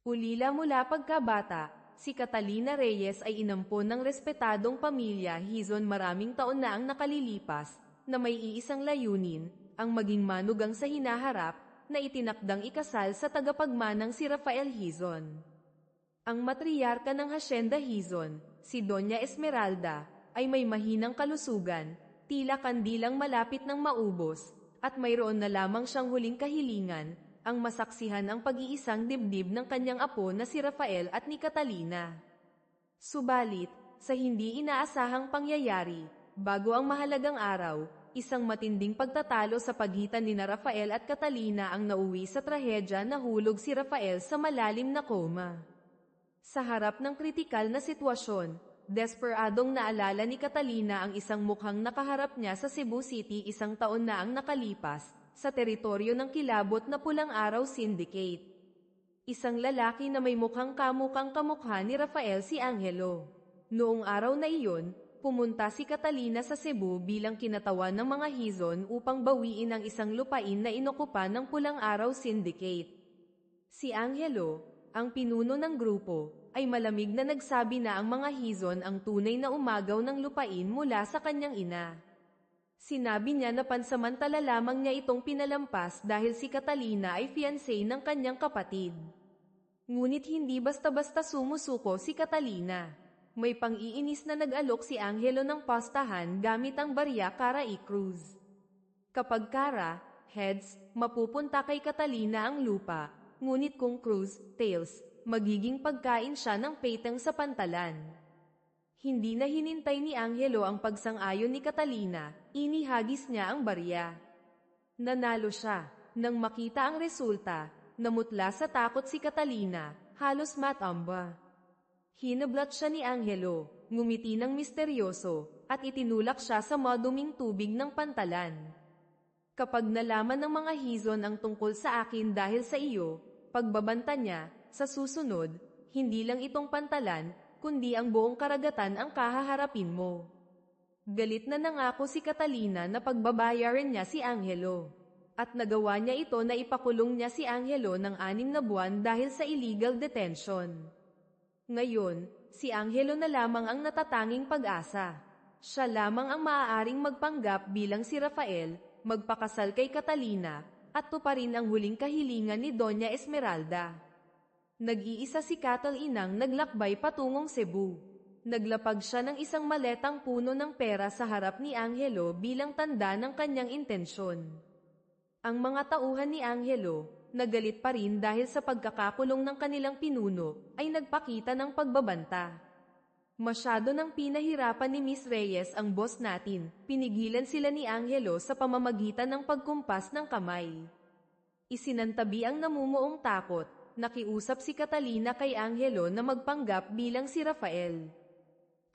Ulila mula pagkabata, si Catalina Reyes ay inampon ng respetadong pamilya Hizon maraming taon na ang nakalilipas, na may iisang layunin, ang maging manugang sa hinaharap, na itinakdang ikasal sa tagapagmanang si Rafael Hizon. Ang matriarka ng Hacienda Hizon, si Doña Esmeralda, ay may mahinang kalusugan, tila kandilang malapit ng maubos, at mayroon na lamang siyang huling kahilingan, ang masaksihan ang pag-iisang dibdib ng kanyang apo na si Rafael at ni Catalina. Subalit, sa hindi inaasahang pangyayari, bago ang mahalagang araw, isang matinding pagtatalo sa pagitan ni Rafael at Catalina ang nauwi sa trahedya na hulog si Rafael sa malalim na koma. Sa harap ng kritikal na sitwasyon, desperadong naalala ni Catalina ang isang mukhang nakaharap niya sa Cebu City isang taon na ang nakalipas, sa teritoryo ng kilabot na Pulang Araw Syndicate. Isang lalaki na may mukhang kamukang kamukha ni Rafael si Angelo. Noong araw na iyon, pumunta si Catalina sa Cebu bilang kinatawan ng mga Hizon upang bawiin ang isang lupain na inokupa ng Pulang Araw Syndicate. Si Angelo, ang pinuno ng grupo, ay malamig na nagsabi na ang mga Hizon ang tunay na umagaw ng lupain mula sa kanyang ina. Sinabi niya na pansamantala lamang niya itong pinalampas dahil si Catalina ay fiancé ng kanyang kapatid. Ngunit hindi basta-basta sumusuko si Catalina. May pang-iinis na nag-alok si Angelo ng pastahan gamit ang barya Cara y Cruz. Kapag Cara, heads, mapupunta kay Catalina ang lupa, ngunit kung Cruz, tails, magiging pagkain siya ng peteng sa pantalan. Hindi na hinintay ni Angelo ang pagsang-ayon ni Catalina, inihagis niya ang barya. Nanalo siya. Nang makita ang resulta, namutla sa takot si Catalina, halos matamba. Hinablat siya ni Angelo, ngumiti ng misteryoso, at itinulak siya sa maduming tubig ng pantalan. Kapag nalaman ng mga Hizon ang tungkol sa akin dahil sa iyo, pagbabanta niya, sa susunod, hindi lang itong pantalan, kundi ang buong karagatan ang kahaharapin mo. Galit na nangako si Catalina na pagbabayaran niya si Angelo. At nagawa niya ito na ipakulong niya si Angelo ng 6 na buwan dahil sa illegal detention. Ngayon, si Angelo na lamang ang natatanging pag-asa. Siya lamang ang maaaring magpanggap bilang si Rafael, magpakasal kay Catalina, at tuparin ang huling kahilingan ni Doña Esmeralda. Nag-iisa si Catalinang naglakbay patungong Cebu. Naglapag siya ng isang maletang puno ng pera sa harap ni Angelo bilang tanda ng kanyang intensyon. Ang mga tauhan ni Angelo, nagalit pa rin dahil sa pagkakakulong ng kanilang pinuno, ay nagpakita ng pagbabanta. Masyado nang pinahirapan ni Miss Reyes ang boss natin, pinigilan sila ni Angelo sa pamamagitan ng pagkumpas ng kamay. Isinantabi ang namumuong takot. Nakiusap si Catalina kay Angelo na magpanggap bilang si Rafael.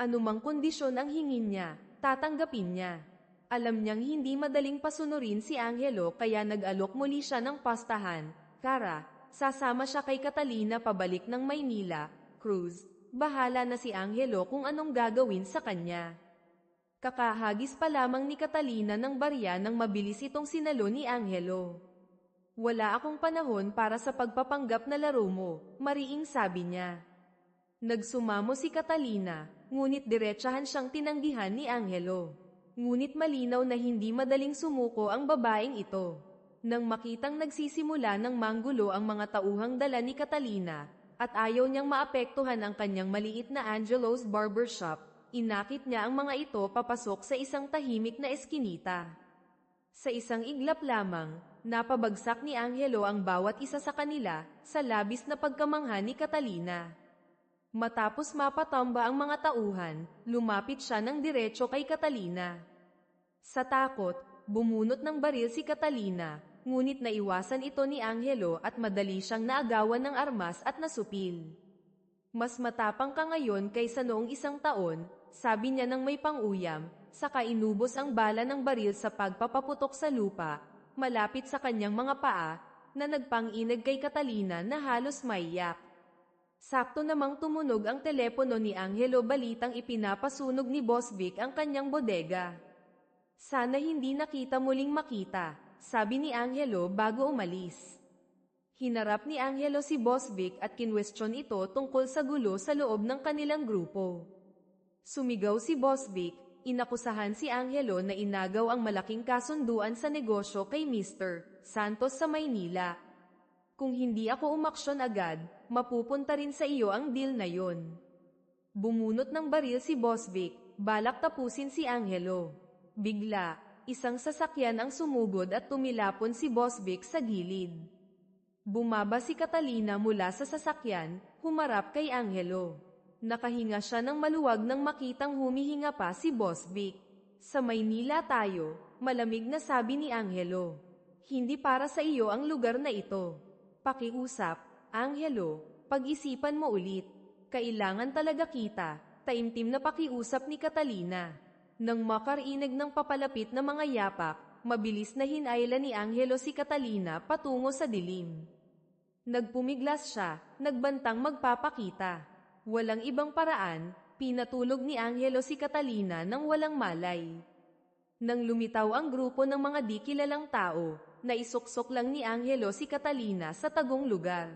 Anumang kondisyon ang hingin niya, tatanggapin niya. Alam niyang hindi madaling pasunurin si Angelo kaya nag-alok muli siya ng pastahan. Cara, sasama siya kay Catalina pabalik ng Maynila. Cruz, bahala na si Angelo kung anong gagawin sa kanya. Kakahagis pa lamang ni Catalina ng barya nang mabilis itong sinalo ni Angelo. Wala akong panahon para sa pagpapanggap na laro mo, mariing sabi niya. Nagsumamo si Catalina, ngunit diretsahan siyang tinanggihan ni Angelo. Ngunit malinaw na hindi madaling sumuko ang babaeng ito. Nang makitang nagsisimula ng manggulo ang mga tauhang dala ni Catalina, at ayaw niyang maapektuhan ang kanyang maliit na Angelo's Barbershop, inakit niya ang mga ito papasok sa isang tahimik na eskinita. Sa isang iglap lamang, napabagsak ni Angelo ang bawat isa sa kanila, sa labis na pagkamangha ni Catalina. Matapos mapatamba ang mga tauhan, lumapit siya ng diretso kay Catalina. Sa takot, bumunot ng baril si Catalina, ngunit naiwasan ito ni Angelo at madali siyang naagawan ng armas at nasupil. Mas matapang ka ngayon kaysa noong 1 taon, sabi niya nang may panguyam, saka inubos ang bala ng baril sa pagpapaputok sa lupa, malapit sa kanyang mga paa, na nagpang-inag kay Catalina na halos maiyak. Sakto namang tumunog ang telepono ni Angelo balitang ipinapasunog ni Boss Vic ang kanyang bodega. Sana hindi nakita muling makita, sabi ni Angelo bago umalis. Hinarap ni Angelo si Boss Vic at kinwestiyon ito tungkol sa gulo sa loob ng kanilang grupo. Sumigaw si Boss Vic, inakusahan si Angelo na inagaw ang malaking kasunduan sa negosyo kay Mr. Santos sa Maynila. Kung hindi ako umaksyon agad, mapupunta rin sa iyo ang deal na yon. Bumunot ng baril si Boss Vic, balak tapusin si Angelo. Bigla, isang sasakyan ang sumugod at tumilapon si Boss Vic sa gilid. Bumaba si Catalina mula sa sasakyan, humarap kay Angelo. Nakahinga siya ng maluwag nang makitang humihinga pa si Boss Vic. Sa Maynila tayo, malamig na sabi ni Angelo. Hindi para sa iyo ang lugar na ito. Pakiusap, Angelo, pag-isipan mo ulit. Kailangan talaga kita, taimtim na pakiusap ni Catalina. Nang makarinig ng papalapit na mga yapak, mabilis na hinayla ni Angelo si Catalina patungo sa dilim. Nagpumiglas siya, nagbantang magpapakita. Walang ibang paraan, pinatulog ni Angelo si Catalina nang walang malay. Nang lumitaw ang grupo ng mga di kilalang tao, naisuksok lang ni Angelo si Catalina sa tagong lugar.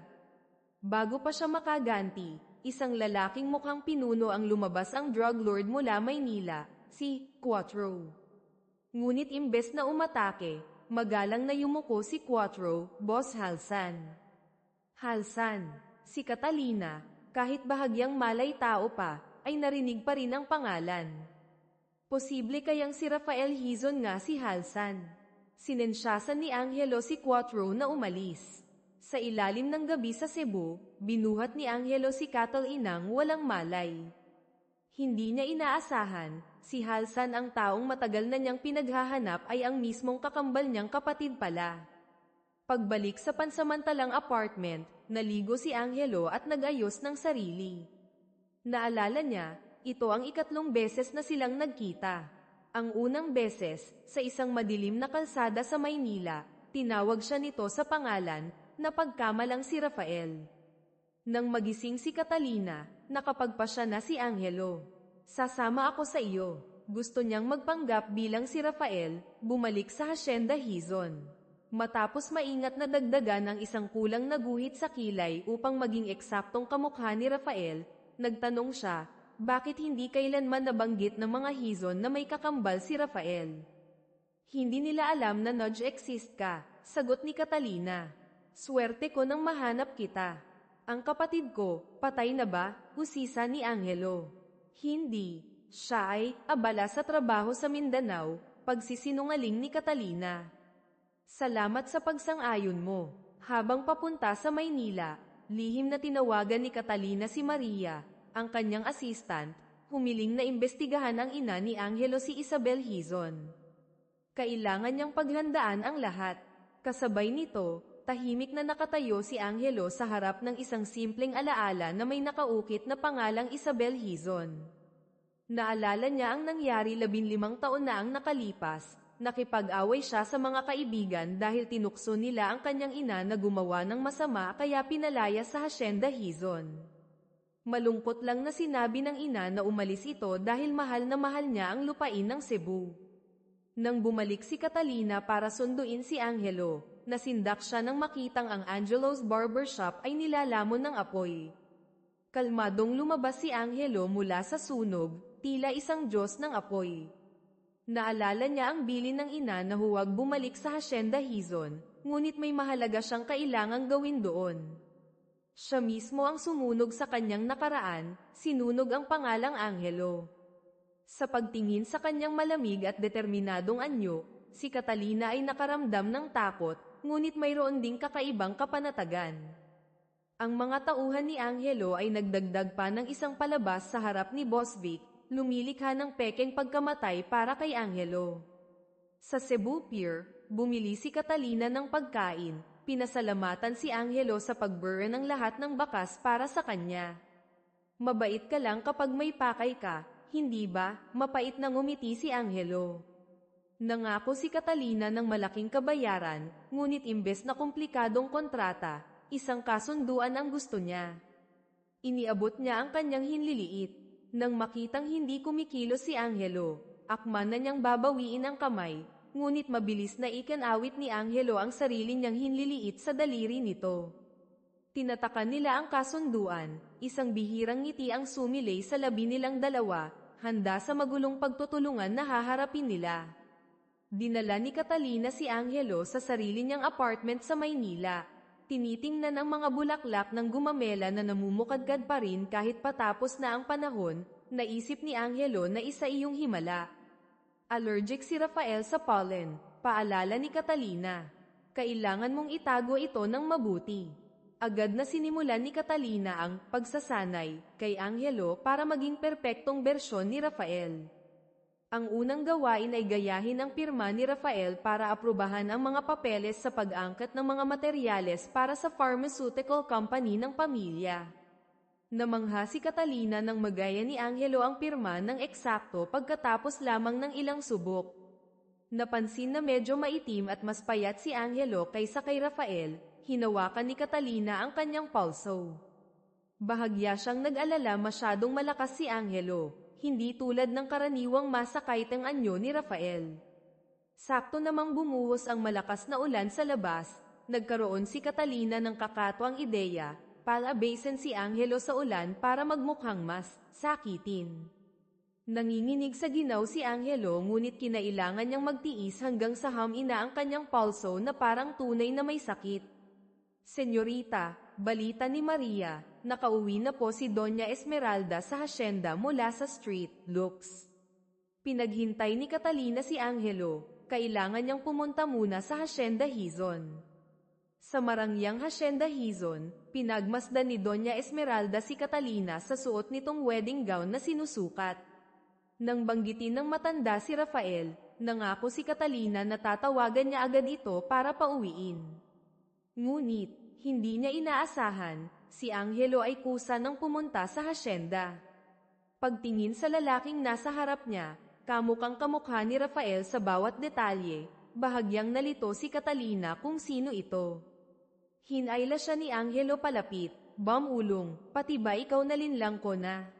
Bago pa siya makaganti, isang lalaking mukhang pinuno ang lumabas ang drug lord mula Maynila, si Quattro. Ngunit imbes na umatake, magalang na yumuko si Quattro, Boss Halsan. Halsan, si Catalina, kahit bahagyang malay tao pa, ay narinig pa rin ang pangalan. Posible kayang si Rafael Hizon nga si Halsan. Sinensyasan ni Angelo si Quattro na umalis. Sa ilalim ng gabi sa Cebu, binuhat ni Angelo si Catalinang walang malay. Hindi niya inaasahan, si Halsan ang taong matagal na niyang pinaghahanap ay ang mismong kakambal niyang kapatid pala. Pagbalik sa pansamantalang apartment, naligo si Angelo at nag-ayos ng sarili. Naalala niya, ito ang ikatlong beses na silang nagkita. Ang unang beses, sa isang madilim na kalsada sa Maynila, tinawag siya nito sa pangalan, na pagkamalang si Rafael. Nang magising si Catalina, nakapagpasya na si Angelo. Sasama ako sa iyo. Gusto niyang magpanggap bilang si Rafael, bumalik sa Hacienda Hizon. Matapos maingat na dagdagan ang isang kulang na guhit sa kilay upang maging eksaktong kamukha ni Rafael, nagtanong siya, bakit hindi kailanman nabanggit ng mga Hizon na may kakambal si Rafael? Hindi nila alam na nudge exist ka, sagot ni Catalina. Swerte ko nang mahanap kita. Ang kapatid ko, patay na ba? Husisa ni Angelo. Hindi. Siya ay abala sa trabaho sa Mindanao, pagsisinungaling ni Catalina. Salamat sa pagsang-ayon mo. Habang papunta sa Maynila, lihim na tinawagan ni Catalina si Maria, ang kanyang assistant, humiling na imbestigahan ang ina ni Angelo si Isabel Hizon. Kailangan niyang paghandaan ang lahat. Kasabay nito, tahimik na nakatayo si Angelo sa harap ng isang simpleng alaala na may nakaukit na pangalang Isabel Hizon. Naalala niya ang nangyari 15 taon na ang nakalipas. Nakipag-away siya sa mga kaibigan dahil tinukso nila ang kanyang ina na gumawa ng masama kaya pinalaya sa Hacienda Hizon. Malungkot lang na sinabi ng ina na umalis ito dahil mahal na mahal niya ang lupain ng Cebu. Nang bumalik si Catalina para sunduin si Angelo, nasindak siya nang makitang ang Angelo's Barbershop ay nilalamon ng apoy. Kalmadong lumabas si Angelo mula sa sunog, tila isang Diyos ng apoy. Naalala niya ang bilin ng ina na huwag bumalik sa Hacienda Hizon, ngunit may mahalaga siyang kailangang gawin doon. Siya mismo ang sumunog sa kanyang nakaraan, sinunog ang pangalang Angelo. Sa pagtingin sa kanyang malamig at determinadong anyo, si Catalina ay nakaramdam ng takot, ngunit mayroon ding kakaibang kapanatagan. Ang mga tauhan ni Angelo ay nagdagdag pa ng isang palabas sa harap ni Boss Vic, lumilikha ng pekeng pagkamatay para kay Angelo. Sa Cebu Pier, bumili si Catalina ng pagkain, pinasalamatan si Angelo sa pag-burn ng lahat ng bakas para sa kanya. Mabait ka lang kapag may pakay ka, hindi ba? Mapait na ngumiti si Angelo. Nangako si Catalina ng malaking kabayaran, ngunit imbes na komplikadong kontrata, isang kasunduan ang gusto niya. Iniabot niya ang kanyang hinliliit. Nang makitang hindi kumikilos si Angelo, akman na niyang babawiin ang kamay, ngunit mabilis na ikinawit ni Angelo ang sarili niyang hinliliit sa daliri nito. Tinatakan nila ang kasunduan, isang bihirang ngiti ang sumilay sa labi nilang dalawa, handa sa magulong pagtutulungan na haharapin nila. Dinala ni Catalina si Angelo sa sarili niyang apartment sa Maynila. Tinitingnan ang mga bulaklak ng gumamela na namumukadkad pa rin kahit patapos na ang panahon. Naisip ni Angelo na isa iyong himala. Allergic si Rafael sa pollen, paalala ni Catalina. Kailangan mong itago ito ng mabuti. Agad na sinimulan ni Catalina ang pagsasanay kay Angelo para maging perpektong bersyon ni Rafael. Ang unang gawain ay gayahin ang pirma ni Rafael para aprubahan ang mga papeles sa pag-angkat ng mga materyales para sa pharmaceutical company ng pamilya. Namangha si Catalina nang magaya ni Angelo ang pirma ng eksakto pagkatapos lamang ng ilang subok. Napansin na medyo maitim at mas payat si Angelo kaysa kay Rafael, hinawakan ni Catalina ang kanyang pulso. Bahagya siyang nag-alala masyadong malakas si Angelo. Hindi tulad ng karaniwang masakaitang anyo ni Rafael. Sakto namang bumuhos ang malakas na ulan sa labas, nagkaroon si Catalina ng kakatwang ideya, palabasin si Angelo sa ulan para magmukhang mas sakitin. Nanginginig sa ginaw si Angelo ngunit kinailangan niyang magtiis hanggang sa hamina ang kanyang pulso na parang tunay na may sakit. Senyorita, balita ni Maria, nakauwi na po si Doña Esmeralda sa hasyenda mula sa Street, Lux. Pinaghintay ni Catalina si Angelo, kailangan niyang pumunta muna sa hasyenda Hizon. Sa marangyang hasyenda Hizon, pinagmasdan ni Doña Esmeralda si Catalina sa suot nitong wedding gown na sinusukat. Nang banggitin ng matanda si Rafael, nangako si Catalina na tatawagan niya agad ito para pauwiin. Ngunit, hindi niya inaasahan, si Angelo ay kusa nang pumunta sa hasyenda. Pagtingin sa lalaking nasa harap niya, kamukang kamukha ni Rafael sa bawat detalye, bahagyang nalito si Catalina kung sino ito. Hinayla siya ni Angelo palapit, "Bamulong, pati ba ikaw nalinlang ko na?"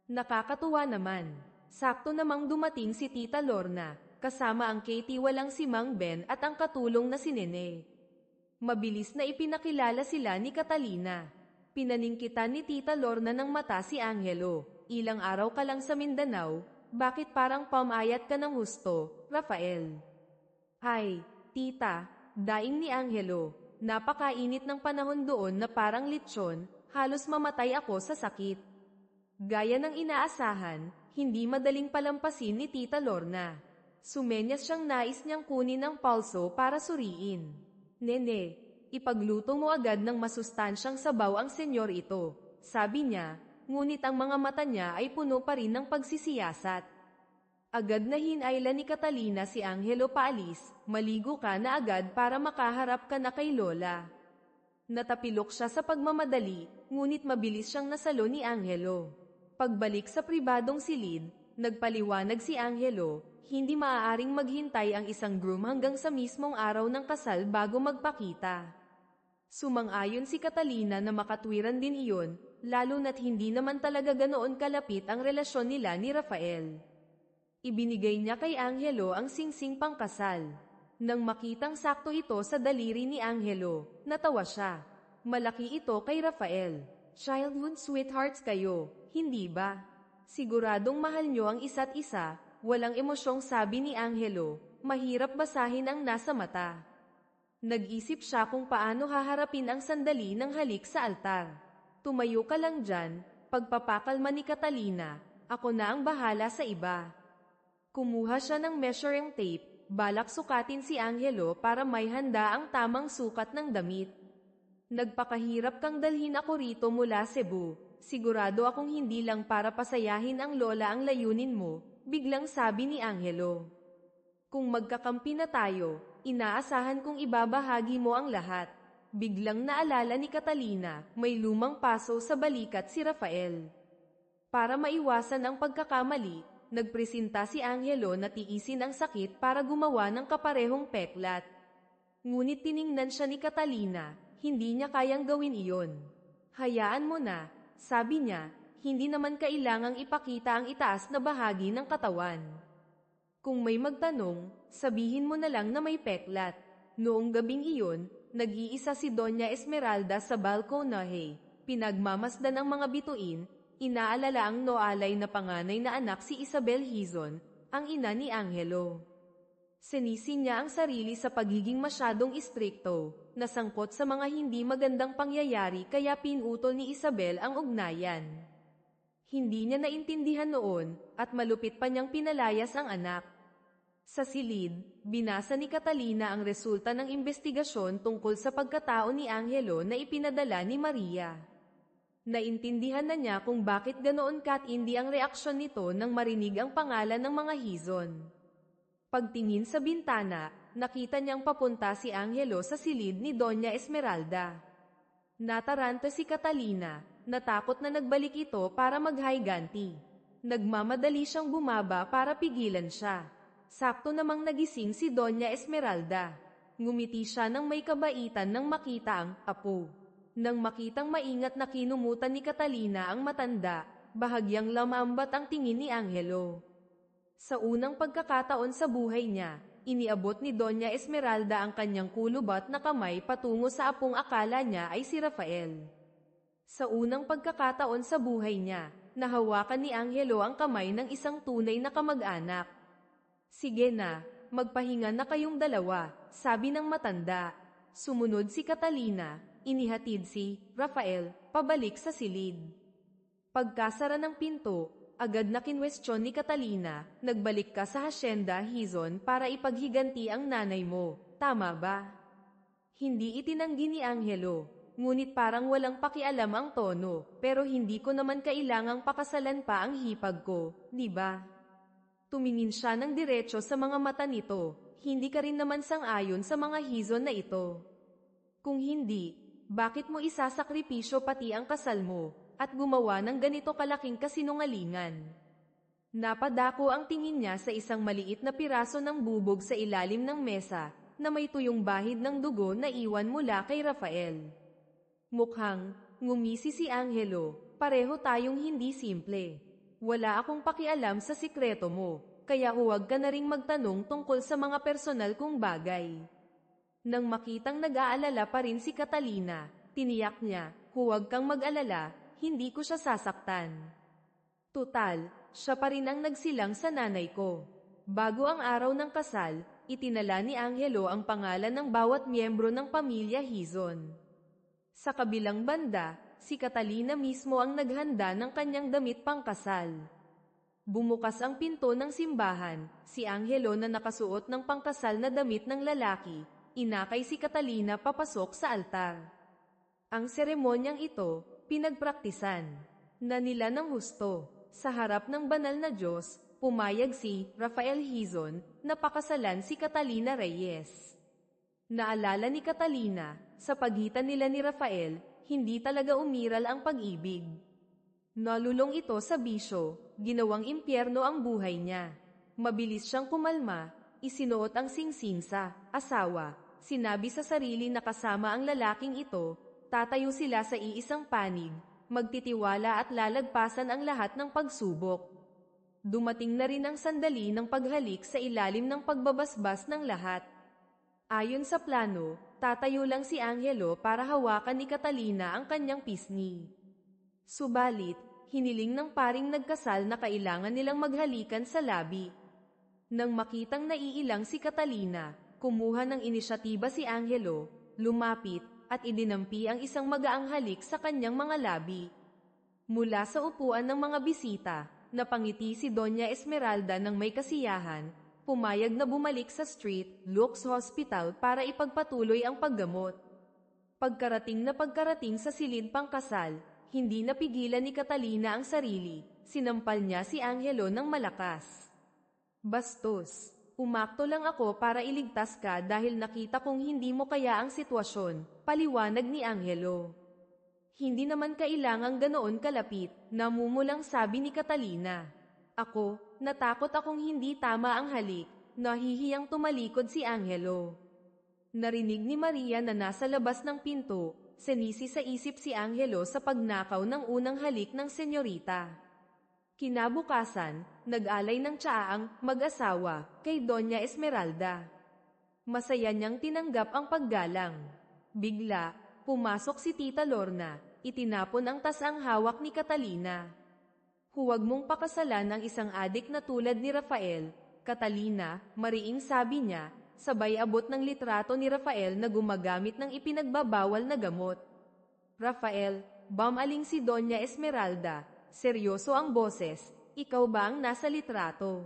Nakakatuwa naman. Sakto namang dumating si Tita Lorna, kasama ang Katie walang si Mang Ben at ang katulong na si Nene. Mabilis na ipinakilala sila ni Catalina. Pinaningkitan ni Tita Lorna ng mata si Angelo. "Ilang araw ka lang sa Mindanao, bakit parang pamayat ka ng husto, Rafael?" "Ay, tita," daing ni Angelo, "napakainit ng panahon doon na parang litsyon, halos mamatay ako sa sakit." Gaya ng inaasahan, hindi madaling palampasin ni Tita Lorna. Sumenyas siyang nais niyang kunin ang pulso para suriin. "Nene, ipagluto mo agad ng masustansyang sabaw ang senyor ito," sabi niya, ngunit ang mga mata niya ay puno pa rin ng pagsisiyasat. Agad na hinayla ni Catalina si Angelo paalis, "Maligo ka na agad para makaharap ka na kay Lola." Natapilok siya sa pagmamadali, ngunit mabilis siyang nasalo ni Angelo. Pagbalik sa pribadong silid, nagpaliwanag si Angelo, hindi maaaring maghintay ang isang groom hanggang sa mismong araw ng kasal bago magpakita. Sumang-ayon si Catalina na makatwiran din iyon, lalo na't hindi naman talaga ganoon kalapit ang relasyon nila ni Rafael. Ibinigay niya kay Angelo ang singsing pangkasal. Nang makitang sakto ito sa daliri ni Angelo, natawa siya. Malaki ito kay Rafael. "Childhood sweethearts kayo, hindi ba? Siguradong mahal nyo ang isa't isa," walang emosyong sabi ni Angelo, mahirap basahin ang nasa mata. Nag-isip siya kung paano haharapin ang sandali ng halik sa altar. "Tumayo ka lang dyan," pagpapakalma ni Catalina, "ako na ang bahala sa iba." Kumuha siya ng measuring tape, balak sukatin si Angelo para may handa ang tamang sukat ng damit. "Nagpakahirap kang dalhin ako rito mula Cebu. Sigurado akong hindi lang para pasayahin ang lola ang layunin mo," biglang sabi ni Angelo. "Kung magkakampi na tayo, inaasahan kong ibabahagi mo ang lahat." Biglang naalala ni Catalina, may lumang paso sa balikat si Rafael. Para maiwasan ang pagkakamali, nagpresenta si Angelo na tiisin ang sakit para gumawa ng kaparehong peklat. Ngunit tiningnan siya ni Catalina, hindi niya kayang gawin iyon. "Hayaan mo na," sabi niya, "hindi naman kailangang ipakita ang itaas na bahagi ng katawan. Kung may magtanong, sabihin mo na lang na may peklat. Noong gabing iyon, nag-iisa si Doña Esmeralda sa balkonahe. Pinagmamasdan ang mga bituin, inaalala ang noalay na panganay na anak si Isabel Hizon, ang ina ni Angelo. Sinisi niya ang sarili sa pagiging masyadong istrikto, nasangkot sa mga hindi magandang pangyayari kaya pinutol ni Isabel ang ugnayan. Hindi niya naintindihan noon, at malupit pa niyang pinalayas ang anak. Sa silid, binasa ni Catalina ang resulta ng investigasyon tungkol sa pagkatao ni Angelo na ipinadala ni Maria. Naintindihan na niya kung bakit ganoon katindi ang reaksyon nito nang marinig ang pangalan ng mga Hizon. Pagtingin sa bintana, nakita niyang papunta si Angelo sa silid ni Doña Esmeralda. Nataranta si Catalina, natakot na nagbalik ito para maghayganti. Nagmamadali siyang bumaba para pigilan siya. Sakto namang nagising si Doña Esmeralda. Ngumiti siya nang may kabaitan nang makita ang apo. Nang makitang maingat na kinumutan ni Catalina ang matanda, bahagyang lamambat ang tingin ni Angelo. Sa unang pagkakataon sa buhay niya, iniabot ni Doña Esmeralda ang kanyang kulubat na kamay patungo sa apong akala niya ay si Rafael. Sa unang pagkakataon sa buhay niya, nahawakan ni Angelo ang kamay ng isang tunay na kamag-anak. Sige na, magpahinga na kayong dalawa, sabi ng matanda. Sumunod si Catalina, inihatid si Rafael pabalik sa silid. Pagkasara ng pinto, agad na kinwestiyon ni Catalina, nagbalik ka sa hasyenda Hizon para ipaghiganti ang nanay mo, tama ba? Hindi itinanggi ni Angelo, ngunit parang walang pakialam ang tono, pero hindi ko naman kailangang pakasalan pa ang hipag ko, di ba? Tumingin siya ng diretso sa mga mata nito, hindi ka rin naman sang-ayon sa mga Hizon na ito. Kung hindi, bakit mo isasakripisyo pati ang kasal mo, at gumawa ng ganito kalaking kasinungalingan? Napadako ang tingin niya sa isang maliit na piraso ng bubog sa ilalim ng mesa, na may tuyong bahid ng dugo na iwan mula kay Rafael. Mukhang, ngumisi si Angelo, pareho tayong hindi simple. Wala akong pakialam sa sikreto mo, kaya huwag ka na ring magtanong tungkol sa mga personal kong bagay. Nang makitang nag-aalala pa rin si Catalina, tiniyak niya, huwag kang mag-alala, hindi ko siya sasaktan. Tutal, siya pa rin ang nagsilang sa nanay ko. Bago ang araw ng kasal, itinala ni Angelo ang pangalan ng bawat miyembro ng pamilya Hizon. Sa kabilang banda, si Catalina mismo ang naghanda ng kanyang damit pangkasal. Bumukas ang pinto ng simbahan, si Angelo na nakasuot ng pangkasal na damit ng lalaki, inakay si Catalina papasok sa altar. Ang seremonyang ito, pinagpraktisan na nila ng husto. Sa harap ng banal na Diyos, pumayag si Rafael Hizon na pakasalan si Catalina Reyes. Naalala ni Catalina, sa pagitan nila ni Rafael, hindi talaga umiral ang pag-ibig. Nalulong ito sa bisyo, ginawang impyerno ang buhay niya. Mabilis siyang kumalma, isinuot ang singsing sa asawa, sinabi sa sarili na kasama ang lalaking ito, tatayo sila sa iisang panig, magtitiwala at lalagpasan ang lahat ng pagsubok. Dumating na rin ang sandali ng paghalik sa ilalim ng pagbabasbas ng lahat. Ayon sa plano, tatayo lang si Angelo para hawakan ni Catalina ang kanyang pisngi. Subalit, hiniling ng paring nagkasal na kailangan nilang maghalikan sa labi. Nang makitang naiilang si Catalina, kumuha ng inisyatiba si Angelo, lumapit, at idinampi ang isang magaang halik sa kanyang mga labi. Mula sa upuan ng mga bisita, napangiti si Doña Esmeralda ng may kasiyahan, pumayag na bumalik sa Street Luke's Hospital para ipagpatuloy ang paggamot. Pagkarating sa silid pangkasal, hindi napigilan ni Catalina ang sarili, sinampal niya si Angelo ng malakas. Bastos, umakto lang ako para iligtas ka dahil nakita kong hindi mo kaya ang sitwasyon, paliwanag ni Angelo. Hindi naman kailangang ganoon kalapit, namumulang sabi ni Catalina. Ako, natakot akong hindi tama ang halik, nahihiyang tumalikod si Angelo. Narinig ni Maria na nasa labas ng pinto, sinisi sa isip si Angelo sa pagnakaw ng unang halik ng senyorita. Kinabukasan, nag-alay ng tsaa ang mag-asawa kay Doña Esmeralda. Masaya niyang tinanggap ang paggalang. Bigla, pumasok si Tita Lorna, itinapon ang tasang hawak ni Catalina. Huwag mong pakasalan ang isang adik na tulad ni Rafael, Catalina, mariing sabi niya, sabay abot ng litrato ni Rafael na gumagamit ng ipinagbabawal na gamot. Rafael, bumaling si Doña Esmeralda, seryoso ang boses, ikaw ba ang nasa litrato?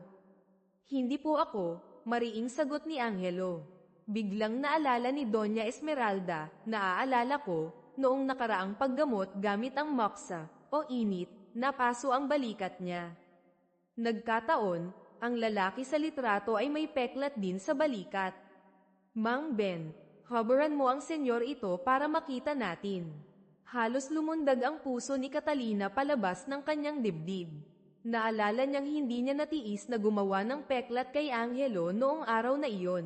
Hindi po ako, mariing sagot ni Angelo. Biglang naalala ni Doña Esmeralda, naaalala ko, noong nakaraang paggamot gamit ang moxa, o init, napaso ang balikat niya. Nagkataon, ang lalaki sa litrato ay may peklat din sa balikat. Mang Ben, habaran mo ang senyor ito para makita natin. Halos lumundag ang puso ni Catalina palabas ng kanyang dibdib. Naalala niyang hindi niya natiis na gumawa ng peklat kay Angelo noong araw na iyon.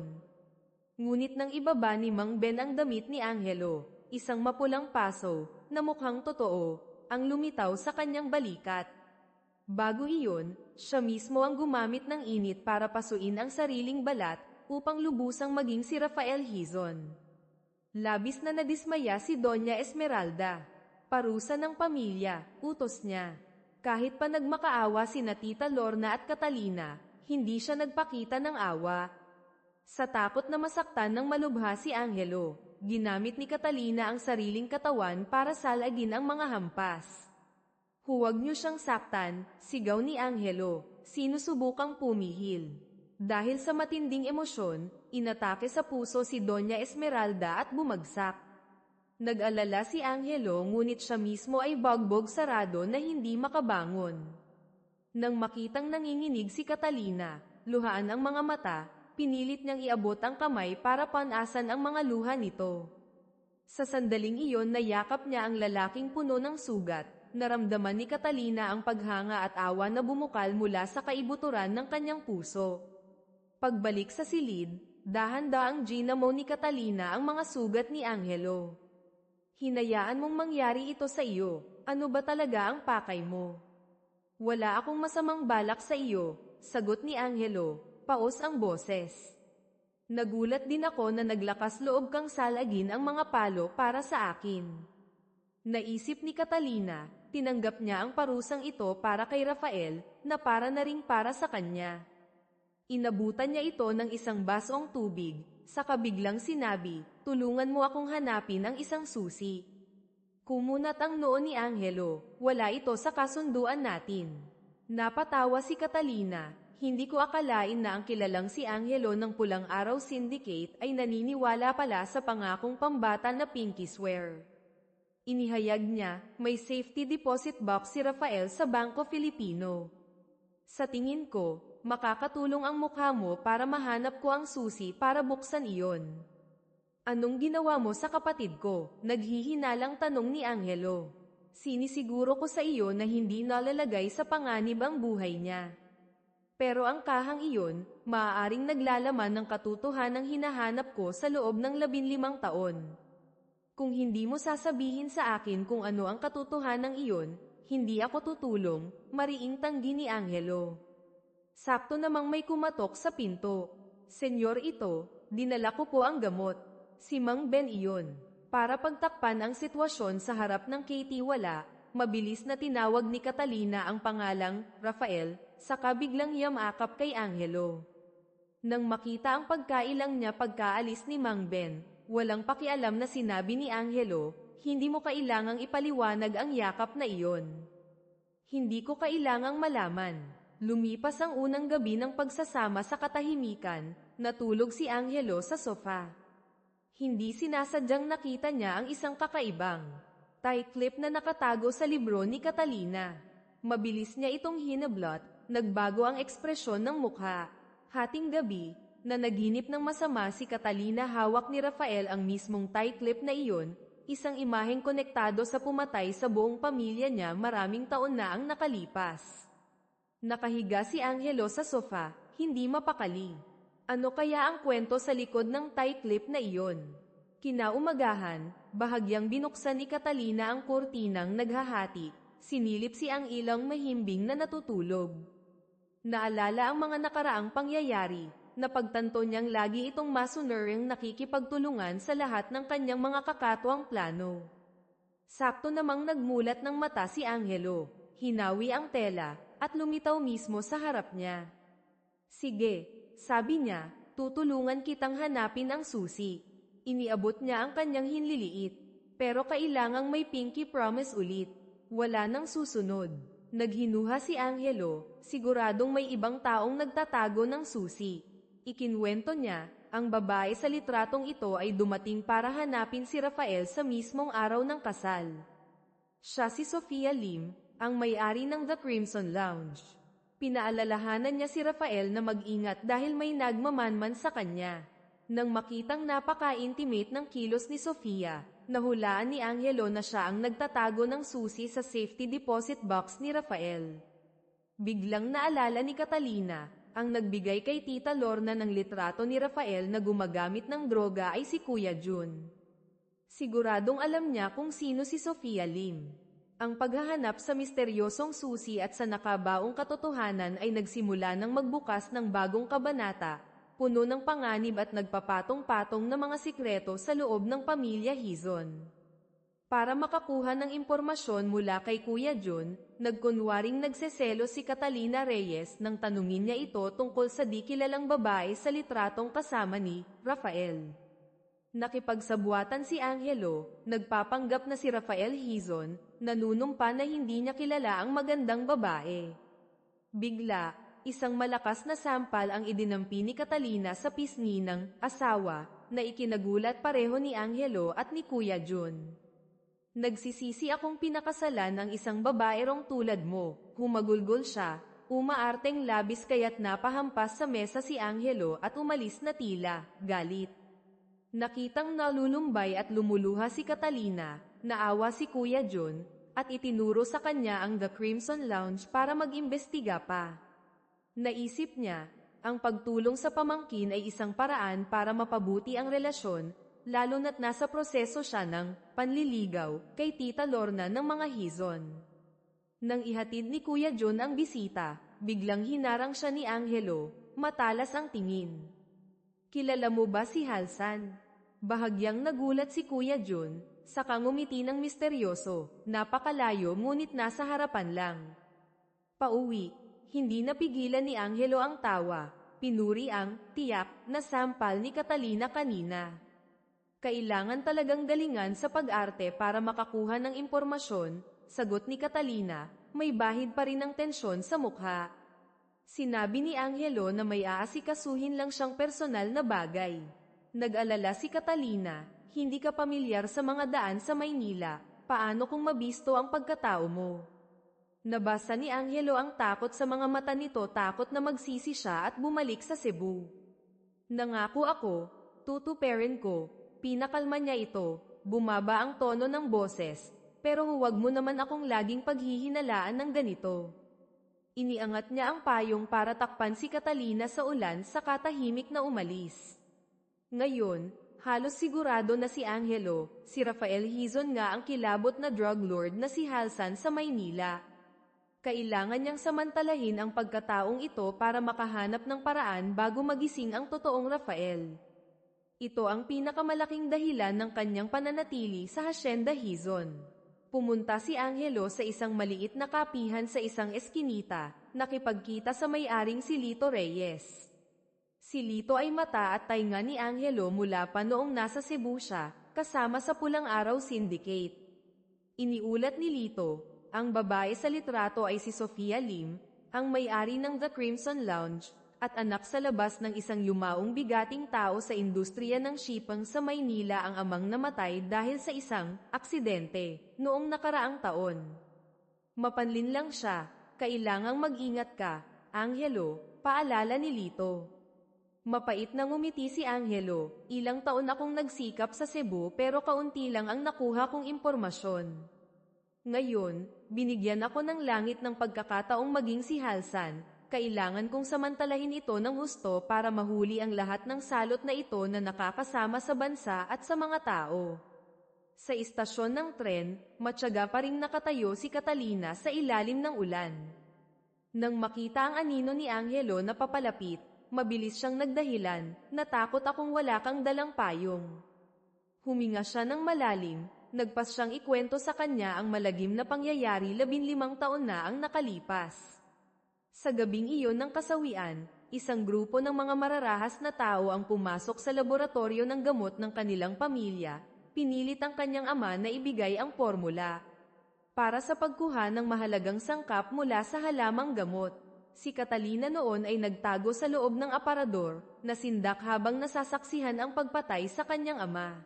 Ngunit nang ibaba ni Mang Ben ang damit ni Angelo, isang mapulang paso, na mukhang totoo, ang lumitaw sa kanyang balikat. Bago iyon, siya mismo ang gumamit ng init para pasuin ang sariling balat upang lubusang maging si Rafael Hizon. Labis na nadismaya si Doña Esmeralda. Parusa ng pamilya, utos niya. Kahit pa nagmakaawa sina Tita Lorna at Catalina, hindi siya nagpakita ng awa. Sa takot na masaktan ng malubha si Angelo, ginamit ni Catalina ang sariling katawan para salagin ang mga hampas. Huwag niyo siyang saktan, sigaw ni Angelo, sinusubukang pumihil. Dahil sa matinding emosyon, inatake sa puso si Doña Esmeralda at bumagsak. Nag-alala si Angelo ngunit siya mismo ay bagbog sarado na hindi makabangon. Nang makitang nanginginig si Catalina, luhaan ang mga mata, pinilit niyang iabot ang kamay para panasan ang mga luha nito. Sa sandaling iyon nayakap niya ang lalaking puno ng sugat, naramdaman ni Catalina ang paghanga at awa na bumukal mula sa kaibuturan ng kanyang puso. Pagbalik sa silid, dahan-daang ginamo ni Catalina ang mga sugat ni Angelo. Hinayaan mong mangyari ito sa iyo, ano ba talaga ang pakay mo? Wala akong masamang balak sa iyo, sagot ni Angelo, paos ang boses. Nagulat din ako na naglakas loob kang salagin ang mga palo para sa akin. Naisip ni Catalina, tinanggap niya ang parusang ito para kay Rafael, na para na ring para sa kanya. Inabutan niya ito ng isang basong tubig, saka biglang sinabi, tulungan mo akong hanapin ang isang susi. Kumunat ang noo ni Angelo, wala ito sa kasunduan natin. Napatawa si Catalina, hindi ko akalain na ang kilalang si Angelo ng Pulang Araw Syndicate ay naniniwala pala sa pangakong pambata na pinky swear. Inihayag niya, may safety deposit box si Rafael sa Bangko Filipino. Sa tingin ko, makakatulong ang mukha mo para mahanap ko ang susi para buksan iyon. Anong ginawa mo sa kapatid ko? Naghihinalang tanong ni Angelo. Sinisiguro ko sa iyo na hindi nalalagay sa panganib ang buhay niya. Pero ang kahang iyon, maaaring naglalaman ng katotohanang hinahanap ko sa loob ng 15 taon. Kung hindi mo sasabihin sa akin kung ano ang katotohanan iyon, hindi ako tutulong, mariing tanggi ni Angelo. Sakto namang may kumatok sa pinto. Senyor ito, dinala ko po ang gamot. Si Mang Ben iyon. Para pagtakpan ang sitwasyon sa harap ng Katie wala, mabilis na tinawag ni Catalina ang pangalang Rafael, saka biglang yamakap kay Angelo. Nang makita ang pagkailang niya pagkaalis ni Mang Ben, walang pakialam na sinabi ni Angelo, hindi mo kailangang ipaliwanag ang yakap na iyon. Hindi ko kailangang malaman. Lumipas ang unang gabi ng pagsasama sa katahimikan, natulog si Angelo sa sofa. Hindi sinasadyang nakita niya ang isang kakaibang tie clip na nakatago sa libro ni Catalina. Mabilis niya itong hinablot, nagbago ang ekspresyon ng mukha. Hating gabi, na naginip ng masama si Catalina hawak ni Rafael ang mismong tie clip na iyon, isang imaheng konektado sa pumatay sa buong pamilya niya maraming taon na ang nakalipas. Nakahiga si Angelo sa sofa, hindi mapakali. Ano kaya ang kwento sa likod ng tie clip na iyon? Kinaumagahan, bahagyang binuksan ni Catalina ang kurtinang naghahati, sinilip si ang ilang mahimbing na natutulog. Naalala ang mga nakaraang pangyayari, napagtanto niyang lagi itong masunuring nakikipagtulungan sa lahat ng kanyang mga kakatwang plano. Sakto namang nagmulat ng mata si Angelo, hinawi ang tela, at lumitaw mismo sa harap niya. Sige, sabi niya, tutulungan kitang hanapin ang susi. Iniabot niya ang kanyang hinliliit, pero kailangang may pinky promise ulit. Wala nang susunod. Naghinuha si Angelo, siguradong may ibang taong nagtatago ng susi. Ikinwento niya, ang babae sa litratong ito ay dumating para hanapin si Rafael sa mismong araw ng kasal. Siya si Sofia Lim, ang may-ari ng The Crimson Lounge. Pinaalalahanan niya si Rafael na mag-ingat dahil may nagmamanman sa kanya. Nang makitang napaka-intimate ng kilos ni Sofia, nahulaan ni Angelo na siya ang nagtatago ng susi sa safety deposit box ni Rafael. Biglang naalala ni Catalina, ang nagbigay kay Tita Lorna ng litrato ni Rafael na gumagamit ng droga ay si Kuya Jun. Siguradong alam niya kung sino si Sofia Lim. Ang paghahanap sa misteryosong susi at sa nakabaong katotohanan ay nagsimula ng magbukas ng bagong kabanata, puno ng panganib at nagpapatong-patong na mga sikreto sa loob ng pamilya Hizon. Para makakuha ng impormasyon mula kay Kuya Jun, nagkunwaring nagseselo si Catalina Reyes nang tanungin niya ito tungkol sa di kilalang babae sa litratong kasama ni Rafael. Nakipagsabuatan si Angelo, nagpapanggap na si Rafael Hizon, nanunumpa na hindi niya kilala ang magandang babae. Bigla, isang malakas na sampal ang idinampi ni Catalina sa pisngi ng asawa, na ikinagulat pareho ni Angelo at ni Kuya Jun. Nagsisisi akong pinakasalan ng isang babaerong tulad mo, humagulgol siya, umaarteng labis kaya't napahampas sa mesa si Angelo at umalis na tila, galit. Nakitang nalulumbay at lumuluha si Catalina, naawa si Kuya Jun, at itinuro sa kanya ang The Crimson Lounge para mag-imbestiga pa. Naisip niya, ang pagtulong sa pamangkin ay isang paraan para mapabuti ang relasyon, lalo na't nasa proseso siya ng panliligaw kay Tita Lorna ng mga Hizon. Nang ihatid ni Kuya Jun ang bisita, biglang hinarang siya ni Angelo, matalas ang tingin. Kilala mo ba si Halsan? Bahagyang nagulat si Kuya Jun, saka ngumiti ng misteryoso, napakalayo ngunit nasa harapan lang. Pauwi, hindi napigilan ni Angelo ang tawa, pinuri ang tiyak na sampal ni Catalina kanina. Kailangan talagang galingan sa pag-arte para makakuha ng impormasyon, sagot ni Catalina, may bahid pa rin ang tensyon sa mukha. Sinabi ni Angelo na may aasikasuhin lang siyang personal na bagay. Nag-alala si Catalina, hindi ka pamilyar sa mga daan sa Maynila, paano kung mabisto ang pagkatao mo? Nabasa ni Angelo ang takot sa mga mata nito, takot na magsisi siya at bumalik sa Cebu. Nangako ako, tutuperin ko. Pinakalma niya ito, bumaba ang tono ng boses, pero huwag mo naman akong laging paghihinalaan ng ganito. Iniangat niya ang payong para takpan si Catalina sa ulan sa katahimik na umalis. Ngayon, halos sigurado na si Angelo, si Rafael Hizon nga ang kilabot na drug lord na si Halsan sa Maynila. Kailangan niyang samantalahin ang pagkataong ito para makahanap ng paraan bago magising ang totoong Rafael. Ito ang pinakamalaking dahilan ng kanyang pananatili sa Hacienda Hizon. Pumunta si Angelo sa isang maliit na kapihan sa isang eskinita, nakipagkita sa may-aring si Lito Reyes. Si Lito ay mata at tainga ni Angelo mula pa noong nasa Cebu siya, kasama sa Pulang Araw Syndicate. Iniulat ni Lito, ang babae sa litrato ay si Sofia Lim, ang may-ari ng The Crimson Lounge, at anak sa labas ng isang yumaong bigating tao sa industriya ng shipang sa Maynila. Ang amang namatay dahil sa isang aksidente noong nakaraang taon. Mapanlin lang siya, kailangang mag-ingat ka, Angelo, paalala ni Lito. Mapait na ngumiti si Angelo, ilang taon akong nagsikap sa Cebu pero kaunti lang ang nakuha kong impormasyon. Ngayon, binigyan ako ng langit ng pagkakataong maging si Halsan. Kailangan kong samantalahin ito ng husto para mahuli ang lahat ng salot na ito na nakakasama sa bansa at sa mga tao. Sa istasyon ng tren, matyaga pa ring nakatayo si Catalina sa ilalim ng ulan. Nang makita ang anino ni Angelo na papalapit, mabilis siyang nagdahilan, natakot akong wala kang dalang payong. Huminga siya ng malalim, nagpas siyang ikwento sa kanya ang malagim na pangyayari 15 taon na ang nakalipas. Sa gabing iyon ng kasawian, isang grupo ng mga mararahas na tao ang pumasok sa laboratorio ng gamot ng kanilang pamilya, pinilit ang kanyang ama na ibigay ang formula para sa pagkuha ng mahalagang sangkap mula sa halamang gamot. Si Catalina noon ay nagtago sa loob ng aparador, nasindak habang nasasaksihan ang pagpatay sa kanyang ama.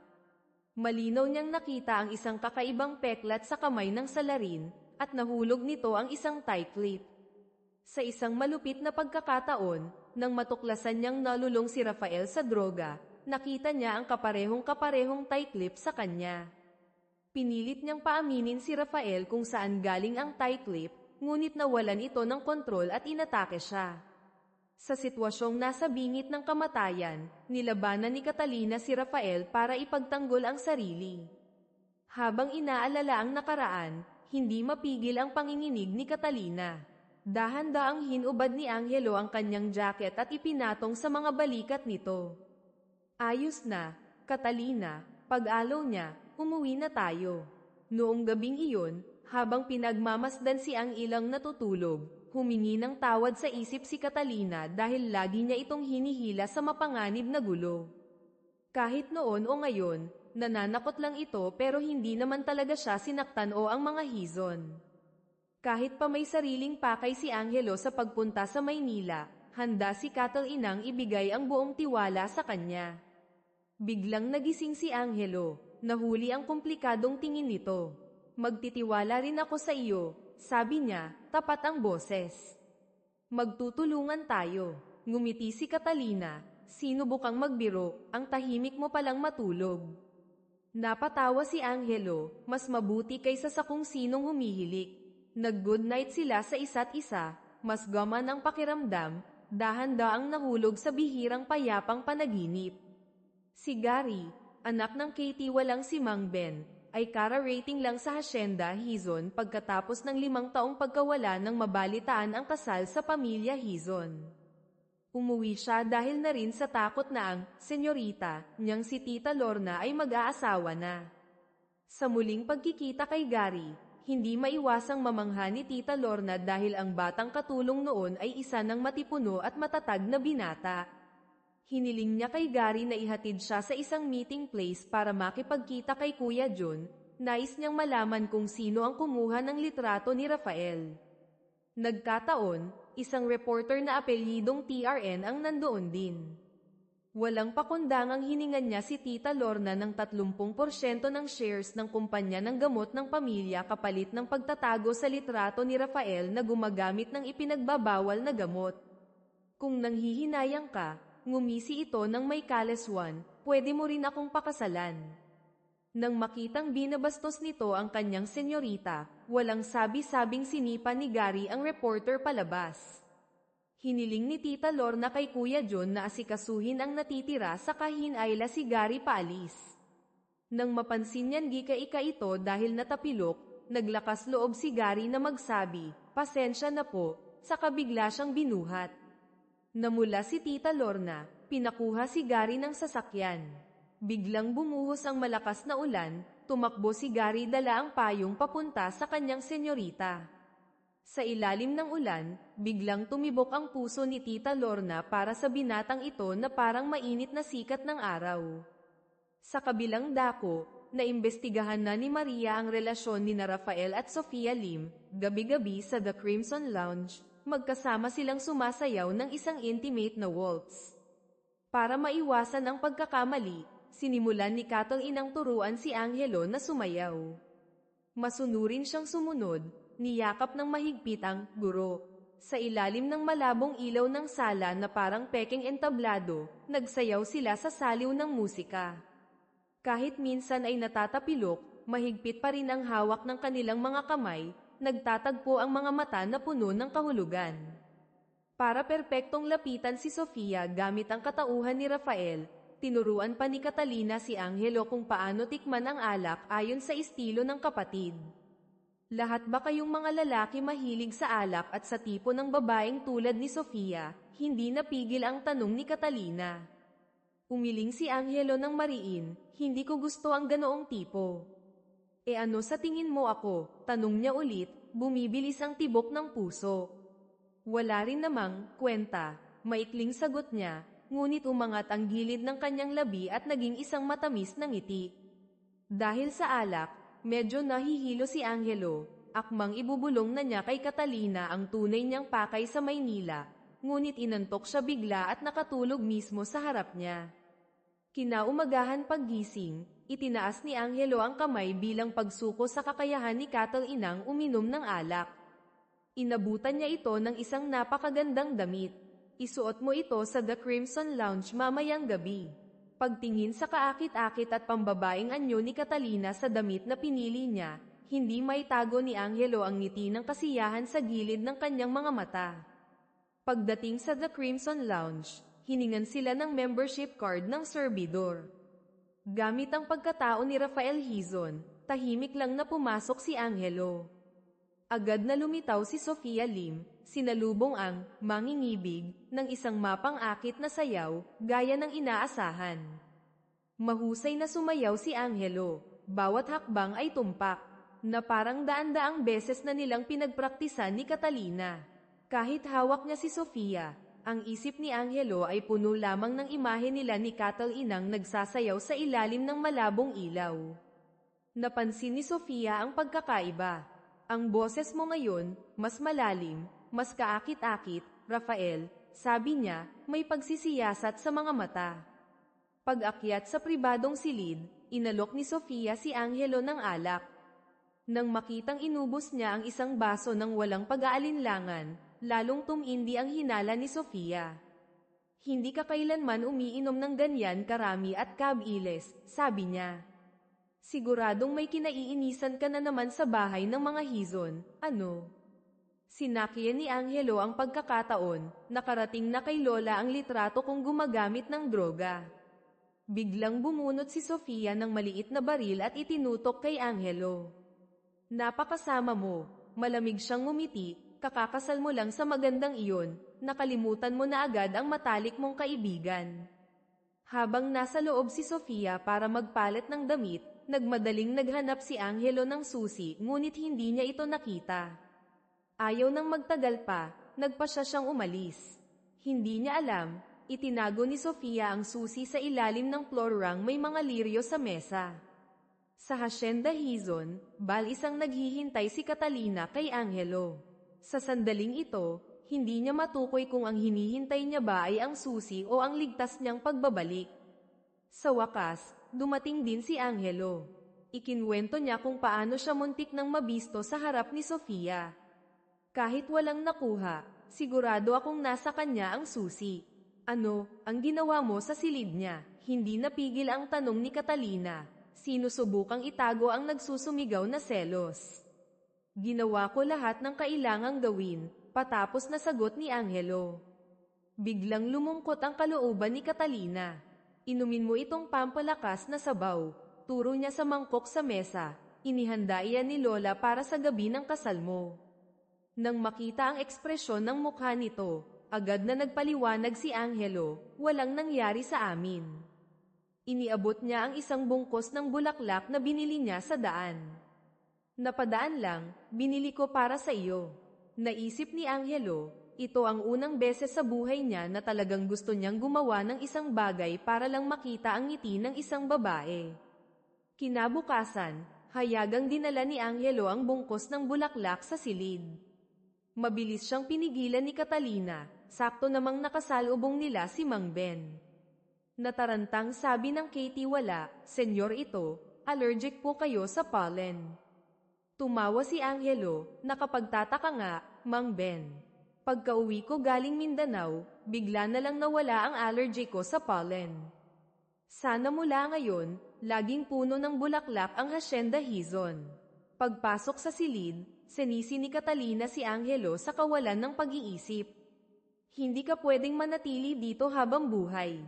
Malinaw niyang nakita ang isang kakaibang peklat sa kamay ng salarin, at nahulog nito ang isang tie clip. Sa isang malupit na pagkakataon, nang matuklasan niyang nalulong si Rafael sa droga, nakita niya ang kaparehong tie clip sa kanya. Pinilit niyang paaminin si Rafael kung saan galing ang tie clip, ngunit nawalan ito ng kontrol at inatake siya. Sa sitwasyong nasa bingit ng kamatayan, nilabanan ni Catalina si Rafael para ipagtanggol ang sarili. Habang inaalala ang nakaraan, hindi mapigil ang panginginig ni Catalina. Dahan-daang hinubad ni Angelo ang kanyang jacket at ipinatong sa mga balikat nito. Ayos na, Catalina, pag-alaw niya, umuwi na tayo. Noong gabing iyon, habang pinagmamasdan si ang ilang natutulog, humingi ng tawad sa isip si Catalina dahil lagi niya itong hinihila sa mapanganib na gulo. Kahit noon o ngayon, nananakot lang ito pero hindi naman talaga siya sinaktan o ang mga hizon. Kahit pa may sariling pakay si Angelo sa pagpunta sa Maynila, handa si Catalinang ibigay ang buong tiwala sa kanya. Biglang nagising si Angelo, nahuli ang komplikadong tingin nito. Magtitiwala rin ako sa iyo, sabi niya, tapat ang boses. Magtutulungan tayo. Ngumiti si Catalina, sinubukang magbiro, ang tahimik mo palang matulog. Napatawa si Angelo, mas mabuti kaysa sa kung sinong humihilik. Nag-good night sila sa isa't isa, mas gaman ang pakiramdam, dahan-daang nahulog sa bihirang payapang panaginip. Si Gary, anak ng Katie walang si Mang Ben, ay kara-rating lang sa Hacienda Hizon pagkatapos ng 5 taong pagkawala ng mabalitaan ang kasal sa pamilya Hizon. Umuwi siya dahil na rin sa takot na ang senyorita niyang si Tita Lorna ay mag-aasawa na. Sa muling pagkikita kay Gary, hindi maiwasang mamangha ni Tita Lorna dahil ang batang katulong noon ay isa ng matipuno at matatag na binata. Hiniling niya kay Gary na ihatid siya sa isang meeting place para makipagkita kay Kuya John. Nais niyang malaman kung sino ang kumuha ng litrato ni Rafael. Nagkataon, isang reporter na apelyidong TRN ang nandoon din. Walang pakundangang hiningan niya si Tita Lorna ng 30% ng shares ng kumpanya ng gamot ng pamilya kapalit ng pagtatago sa litrato ni Rafael na gumagamit ng ipinagbabawal na gamot. Kung nanghihinayang ka, ngumisi ito ng may kaleswan, pwede mo rin akong pakasalan. Nang makitang binabastos nito ang kanyang senyorita, walang sabi-sabing sinipa ni Gary ang reporter palabas. Hiniling ni Tita Lorna kay Kuya John na asikasuhin ang natitira sa kahinayla si Gary paalis. Nang mapansin niyan gika-ika ito dahil natapilok, naglakas loob si Gary na magsabi, "Pasensya na po," saka bigla siyang binuhat. Namula si Tita Lorna, pinakuha si Gary ng sasakyan. Biglang bumuhos ang malakas na ulan, tumakbo si Gary dala ang payong papunta sa kanyang senyorita. Sa ilalim ng ulan, biglang tumibok ang puso ni Tita Lorna para sa binatang ito na parang mainit na sikat ng araw. Sa kabilang dako, naimbestigahan na ni Maria ang relasyon ni Rafael at Sofia Lim, gabi-gabi sa The Crimson Lounge. Magkasama silang sumasayaw ng isang intimate na waltz. Para maiwasan ang pagkakamali, sinimulan ni Kathleen ang turuan si Angelo na sumayaw. Masunurin siyang sumunod, niyakap ng mahigpit ang guro. Sa ilalim ng malabong ilaw ng sala na parang peking entablado, nagsayaw sila sa saliw ng musika. Kahit minsan ay natatapilok, mahigpit pa rin ang hawak ng kanilang mga kamay, nagtatagpo ang mga mata na puno ng kahulugan. Para perpektong lapitan si Sofia gamit ang katauhan ni Rafael, Tinuruan pa ni Catalina si Angelo kung paano tikman ang alak ayon sa estilo ng kapatid. Lahat ba kayong mga lalaki mahilig sa alak at sa tipo ng babaeng tulad ni Sofia? Hindi napigil ang tanong ni Catalina. Umiling si Angelo ng mariin, hindi ko gusto ang ganoong tipo. E ano sa tingin mo ako? Tanong niya ulit, bumibilis ang tibok ng puso. Wala rin namang kwenta, maikling sagot niya, ngunit umangat ang gilid ng kanyang labi at naging isang matamis na ngiti. Dahil sa alak, medyo nahihilo si Angelo, akmang ibubulong na niya kay Catalina ang tunay niyang pakay sa Maynila, ngunit inantok siya bigla at nakatulog mismo sa harap niya. Kinaumagahan paggising, itinaas ni Angelo ang kamay bilang pagsuko sa kakayahan ni Catalinang uminom ng alak. Inabutan niya ito ng isang napakagandang damit. Isuot mo ito sa The Crimson Lounge mamayang gabi. Pagtingin sa kaakit-akit at pambabaeng anyo ni Catalina sa damit na pinili niya, hindi maitago ni Angelo ang ngiti ng kasiyahan sa gilid ng kanyang mga mata. Pagdating sa The Crimson Lounge, hiningan sila ng membership card ng serbidor. Gamit ang pagkatao ni Rafael Hizon, tahimik lang na pumasok si Angelo. Agad na lumitaw si Sofia Lim, sinalubong ang mangingibig ng isang mapang-akit na sayaw, gaya ng inaasahan. Mahusay na sumayaw si Angelo, bawat hakbang ay tumpak, na parang daan-daang beses na nilang pinagpraktisan ni Catalina. Kahit hawak niya si Sofia, ang isip ni Angelo ay puno lamang ng imahe nila ni Catalinang nagsasayaw sa ilalim ng malabong ilaw. Napansin ni Sofia ang pagkakaiba. Ang boses mo ngayon, mas malalim, mas kaakit-akit, Rafael, sabi niya, may pagsisiyasat sa mga mata. Pag-akyat sa pribadong silid, inalok ni Sofia si Angelo ng alak. Nang makitang inubos niya ang isang baso ng walang pag-aalinlangan, lalong tumindi ang hinala ni Sofia. Hindi ka kailanman umiinom ng ganyan karami at kab-iles, sabi niya. Siguradong may kinaiinisan ka na naman sa bahay ng mga Hizon, ano? Sinakyan ni Angelo ang pagkakataon, nakarating na kay Lola ang litrato kung gumagamit ng droga. Biglang bumunot si Sofia ng maliit na baril at itinutok kay Angelo. Napakasama mo, malamig siyang ngumiti, kakakasal mo lang sa magandang iyon, nakalimutan mo na agad ang matalik mong kaibigan. Habang nasa loob si Sofia para magpalit ng damit, nagmadaling naghanap si Angelo ng susi ngunit hindi niya ito nakita. Ayaw nang magtagal pa, nagpasya siyang umalis. Hindi niya alam, itinago ni Sofia ang susi sa ilalim ng floor rung may mga liryo sa mesa. Sa Hacienda Hizon, isang naghihintay si Catalina kay Angelo. Sa sandaling ito, hindi niya matukoy kung ang hinihintay niya ba ay ang susi o ang ligtas niyang pagbabalik. Sa wakas, dumating din si Angelo. Ikinwento niya kung paano siya muntik nang mabisto sa harap ni Sofia. Kahit walang nakuha, sigurado akong nasa kanya ang susi. Ano, ang ginawa mo sa silid niya? Hindi napigil ang tanong ni Catalina. Sinusubukang itago ang nagsusumigaw na selos. Ginawa ko lahat ng kailangang gawin, patapos na sagot ni Angelo. Biglang lumungkot ang kalooban ni Catalina. Inumin mo itong pampalakas na sabaw, turo niya sa mangkok sa mesa, inihanda iyan ni Lola para sa gabi ng kasal mo. Nang makita ang ekspresyon ng mukha nito, agad na nagpaliwanag si Angelo, walang nangyari sa amin. Iniabot niya ang isang bungkos ng bulaklak na binili niya sa daan. Napadaan lang, binili ko para sa iyo. Naisip ni Angelo, ito ang unang beses sa buhay niya na talagang gusto niyang gumawa ng isang bagay para lang makita ang ngiti ng isang babae. Kinabukasan, hayagang dinala ni Angelo ang bungkos ng bulaklak sa silid. Mabilis siyang pinigilan ni Catalina, sakto namang nakasalubong nila si Mang Ben. Natarantang sabi ng Katie, wala, senyor ito, allergic po kayo sa pollen. Tumawa si Angelo, nakapagtataka nga, Mang Ben. Pagka-uwi ko galing Mindanao, bigla na lang nawala ang allergy ko sa pollen. Sana mula ngayon, laging puno ng bulaklak ang Hacienda Hizon. Pagpasok sa silid, sinisi ni Catalina si Angelo sa kawalan ng pag-iisip. Hindi ka pwedeng manatili dito habang buhay.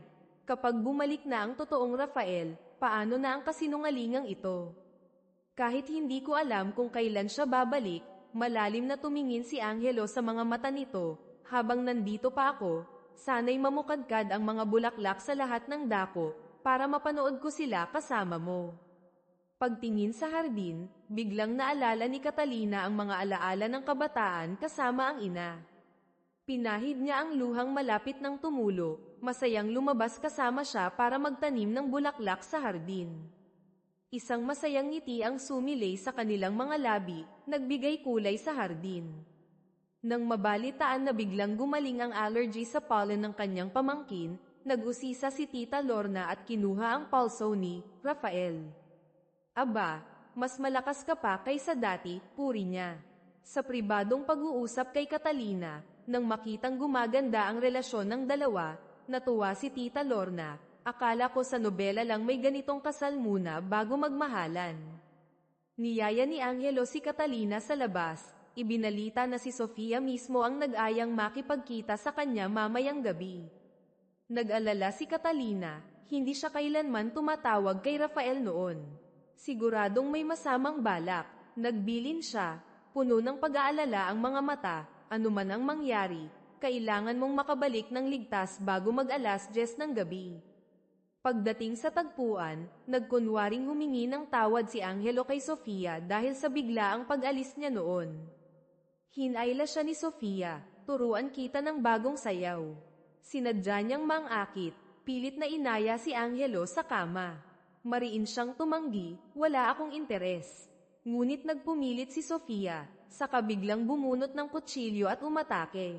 Kapag bumalik na ang totoong Rafael, paano na ang kasinungalingang ito? Kahit hindi ko alam kung kailan siya babalik, malalim na tumingin si Angelo sa mga mata nito, habang nandito pa ako, sana'y mamukadkad ang mga bulaklak sa lahat ng dako, para mapanood ko sila kasama mo. Pagtingin sa hardin, biglang naalala ni Catalina ang mga alaala ng kabataan kasama ang ina. Pinahid niya ang luhang malapit ng tumulo, masayang lumabas kasama siya para magtanim ng bulaklak sa hardin. Isang masayang ngiti ang sumilay sa kanilang mga labi, nagbigay kulay sa hardin. Nang mabalitaan na biglang gumaling ang allergy sa pollen ng kanyang pamangkin, nag-usisa si Tita Lorna at kinuha ang pulso ni Rafael. Aba, mas malakas ka pa kaysa dati, puri niya. Sa pribadong pag-uusap kay Catalina, nang makitang gumaganda ang relasyon ng dalawa, natuwa si Tita Lorna. Akala ko sa nobela lang may ganitong kasal muna bago magmahalan. Niyaya ni Angelo si Catalina sa labas, ibinalita na si Sofia mismo ang nag-ayang makipagkita sa kanya mamayang gabi. Nag-alala si Catalina, hindi siya kailanman tumatawag kay Rafael noon. Siguradong may masamang balak, nagbilin siya, puno ng pag-aalala ang mga mata, anuman ang mangyari, kailangan mong makabalik ng ligtas bago mag-alas 10 ng gabi. Pagdating sa tagpuan, nagkunwaring humingi ng tawad si Angelo kay Sofia dahil sa biglaang pag-alis niya noon. Hinayla siya ni Sofia, turuan kita ng bagong sayaw. Sinadya niyang mangakit, pilit na inaya si Angelo sa kama. Mariin siyang tumanggi, wala akong interes. Ngunit nagpumilit si Sofia, saka biglang bumunot ng kutsilyo at umatake.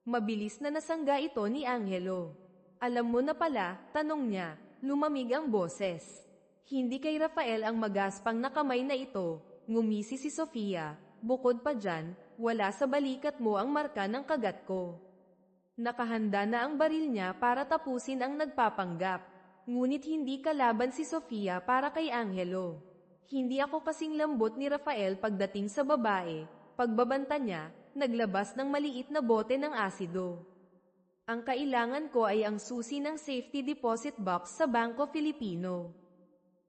Mabilis na nasangga ito ni Angelo. Alam mo na pala, tanong niya, lumamig ang boses. Hindi kay Rafael ang magaspang na kamay na ito, ngumisi si Sofia, bukod pa dyan, wala sa balikat mo ang marka ng kagat ko. Nakahanda na ang baril niya para tapusin ang nagpapanggap. Ngunit hindi kalaban si Sofia para kay Angelo. Hindi ako kasing lambot ni Rafael pagdating sa babae. Pagbabanta niya, naglabas ng maliit na bote ng asido. Ang kailangan ko ay ang susi ng safety deposit box sa Bangko Filipino.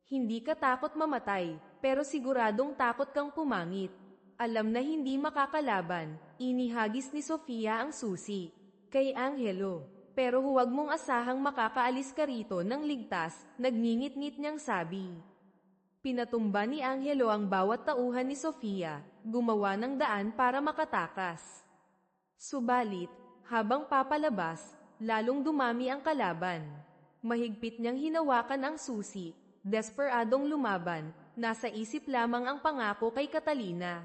Hindi ka takot mamatay, pero siguradong takot kang pumangit. Alam na hindi makakalaban, inihagis ni Sofia ang susi. Kay Angelo. Pero huwag mong asahang makakaalis ka rito ng ligtas, nagngingit-ngit niyang sabi. Pinatumba ni Angelo ang bawat tauhan ni Sofia, gumawa ng daan para makatakas. Subalit, habang papalabas, lalong dumami ang kalaban. Mahigpit niyang hinawakan ang susi, desperadong lumaban, nasa isip lamang ang pangako kay Catalina.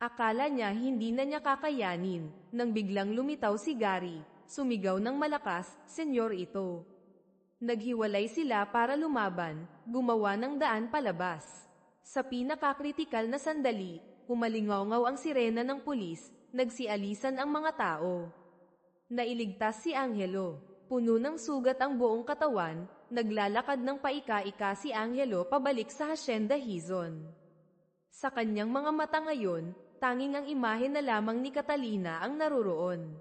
Akala niya hindi na niya kakayanin, nang biglang lumitaw si Gary. Sumigaw ng malakas, senyor ito. Naghiwalay sila para lumaban, gumawa ng daan palabas. Sa pinakakritikal na sandali, humalingaw ang sirena ng pulis, nagsialisan ang mga tao. Nailigtas si Angelo, puno ng sugat ang buong katawan, naglalakad ng paika-ika si Angelo pabalik sa Hacienda Hizon. Sa kanyang mga mata ngayon, tanging ang imahe na lamang ni Catalina ang naruroon.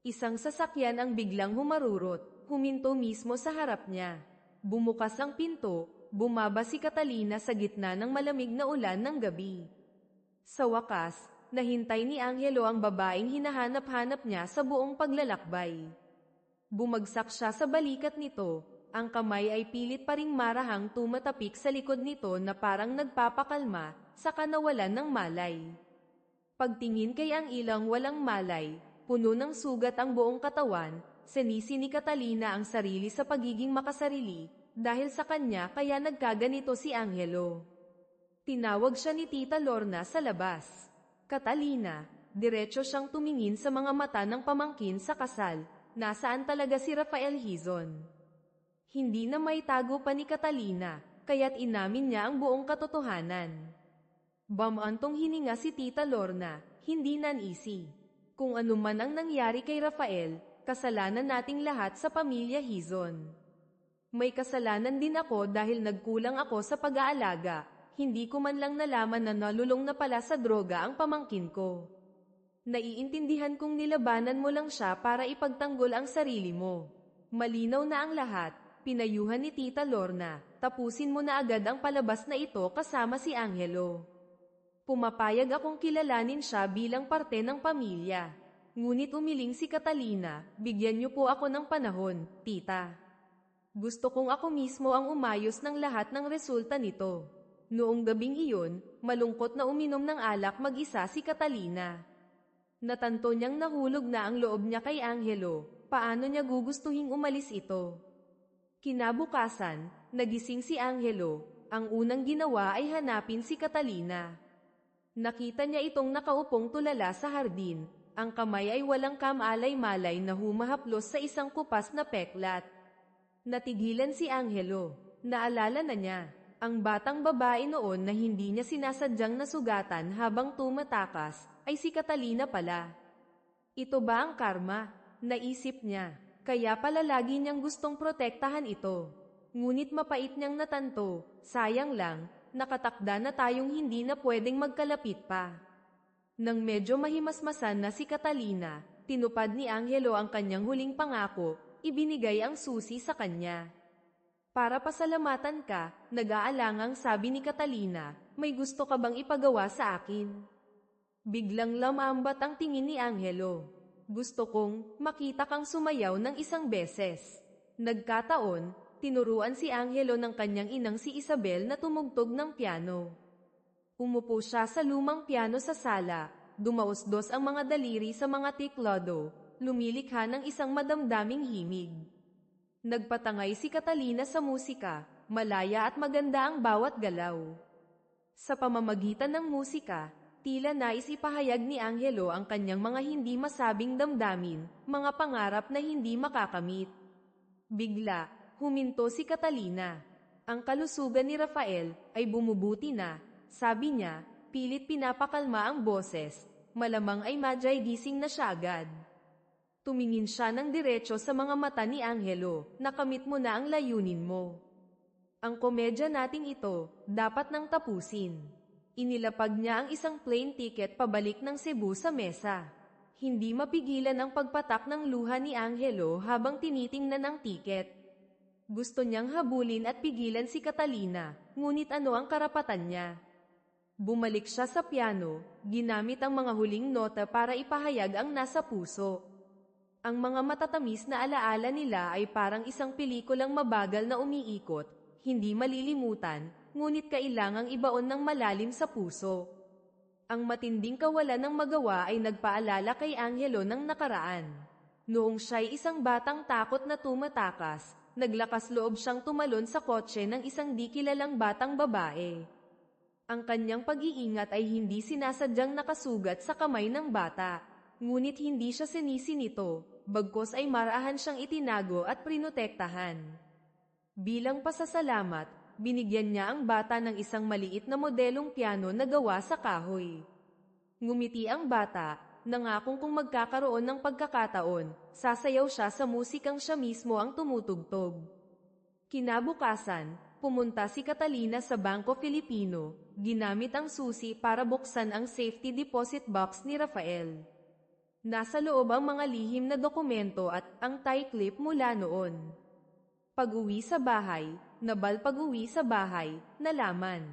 Isang sasakyan ang biglang humarurot, huminto mismo sa harap niya. Bumukas ang pinto, bumaba si Catalina sa gitna ng malamig na ulan ng gabi. Sa wakas, nahintay ni Angelo ang babaeng hinahanap-hanap niya sa buong paglalakbay. Bumagsak siya sa balikat nito, ang kamay ay pilit pa ring marahang tumatapik sa likod nito na parang nagpapakalma, saka nawalan ng malay. Pagtingin kay ang ilang walang malay, puno ng sugat ang buong katawan, sinisi ni Catalina ang sarili sa pagiging makasarili, dahil sa kanya kaya nagkaganito si Angelo. Tinawag siya ni Tita Lorna sa labas. Catalina, diretso siyang tumingin sa mga mata ng pamangkin sa kasal, nasaan talaga si Rafael Hizon. Hindi na may tago pa ni Catalina, kaya't inamin niya ang buong katotohanan. Bamantong hininga si Tita Lorna, hindi nanisi. Kung ano man ang nangyari kay Rafael, kasalanan nating lahat sa pamilya Hizon. May kasalanan din ako dahil nagkulang ako sa pag-aalaga, hindi ko man lang nalaman na nalulong na pala sa droga ang pamangkin ko. Naiintindihan kong nilabanan mo lang siya para ipagtanggol ang sarili mo. Malinaw na ang lahat, pinayuhan ni Tita Lorna, tapusin mo na agad ang palabas na ito kasama si Angelo. Pumapayag akong kilalanin siya bilang parte ng pamilya. Ngunit umiling si Catalina, bigyan niyo po ako ng panahon, tita. Gusto kong ako mismo ang umayos ng lahat ng resulta nito. Noong gabing iyon, malungkot na uminom ng alak mag-isa si Catalina. Natanto niyang nahulog na ang loob niya kay Angelo, paano niya gugustuhing umalis ito? Kinabukasan, nagising si Angelo, ang unang ginawa ay hanapin si Catalina. Nakita niya itong nakaupong tulala sa hardin, ang kamay ay walang kamalay-malay na humahaplos sa isang kupas na peklat. Natigilan si Angelo, naalala na niya, ang batang babae noon na hindi niya sinasadyang nasugatan habang tumatakas, ay si Catalina pala. Ito ba ang karma? Naisip niya, kaya pala lagi niyang gustong protektahan ito. Ngunit mapait niyang natanto, sayang lang, nakatakda na tayong hindi na pwedeng magkalapit pa. Nang medyo mahimasmasan na si Catalina, tinupad ni Angelo ang kanyang huling pangako, ibinigay ang susi sa kanya. Para pasalamatan ka, nag-aalangang sabi ni Catalina, may gusto ka bang ipagawa sa akin? Biglang lamambat ang tingin ni Angelo. Gusto kong makita kang sumayaw ng isang beses. Nagkataon, tinuruan si Angelo ng kanyang inang si Isabel na tumugtog ng piano. Umupo siya sa lumang piano sa sala, dumausdos ang mga daliri sa mga tiklado, lumilikha ng isang madamdaming himig. Nagpatangay si Catalina sa musika, malaya at maganda ang bawat galaw. Sa pamamagitan ng musika, tila nais ipahayag ni Angelo ang kanyang mga hindi masabing damdamin, mga pangarap na hindi makakamit. Bigla, huminto si Catalina. Ang kalusugan ni Rafael ay bumubuti na, sabi niya, pilit pinapakalma ang boses, malamang ay madyay gising na siya agad. Tumingin siya ng diretso sa mga mata ni Angelo, nakamit mo na ang layunin mo. Ang komedya nating ito, dapat nang tapusin. Inilapag niya ang isang plane ticket pabalik ng Cebu sa mesa. Hindi mapigilan ang pagpatak ng luha ni Angelo habang tinitingnan ang tiket. Gusto niyang habulin at pigilan si Catalina, ngunit ano ang karapatan niya? Bumalik siya sa piano, ginamit ang mga huling nota para ipahayag ang nasa puso. Ang mga matatamis na alaala nila ay parang isang pelikulang mabagal na umiikot, hindi malilimutan, ngunit kailangang ibaon ng malalim sa puso. Ang matinding kawalan ng magawa ay nagpaalala kay Angelo ng nakaraan. Noong siya'y isang batang takot na tumatakas, naglakas loob siyang tumalon sa kotse ng isang di kilalang batang babae. Ang kanyang pag-iingat ay hindi sinasadyang nakasugat sa kamay ng bata, ngunit hindi siya sinisi nito, bagkus ay marahan siyang itinago at prinotektahan. Bilang pasasalamat, binigyan niya ang bata ng isang maliit na modelong piano na gawa sa kahoy. Ngumiti ang bata, nangakong kung magkakaroon ng pagkakataon, sasayaw siya sa musikang siya mismo ang tumutugtog. Kinabukasan, pumunta si Catalina sa Bangko Filipino, ginamit ang susi para buksan ang safety deposit box ni Rafael. Nasa loob ang mga lihim na dokumento at ang tie clip mula noon. Pag-uwi sa bahay, nalaman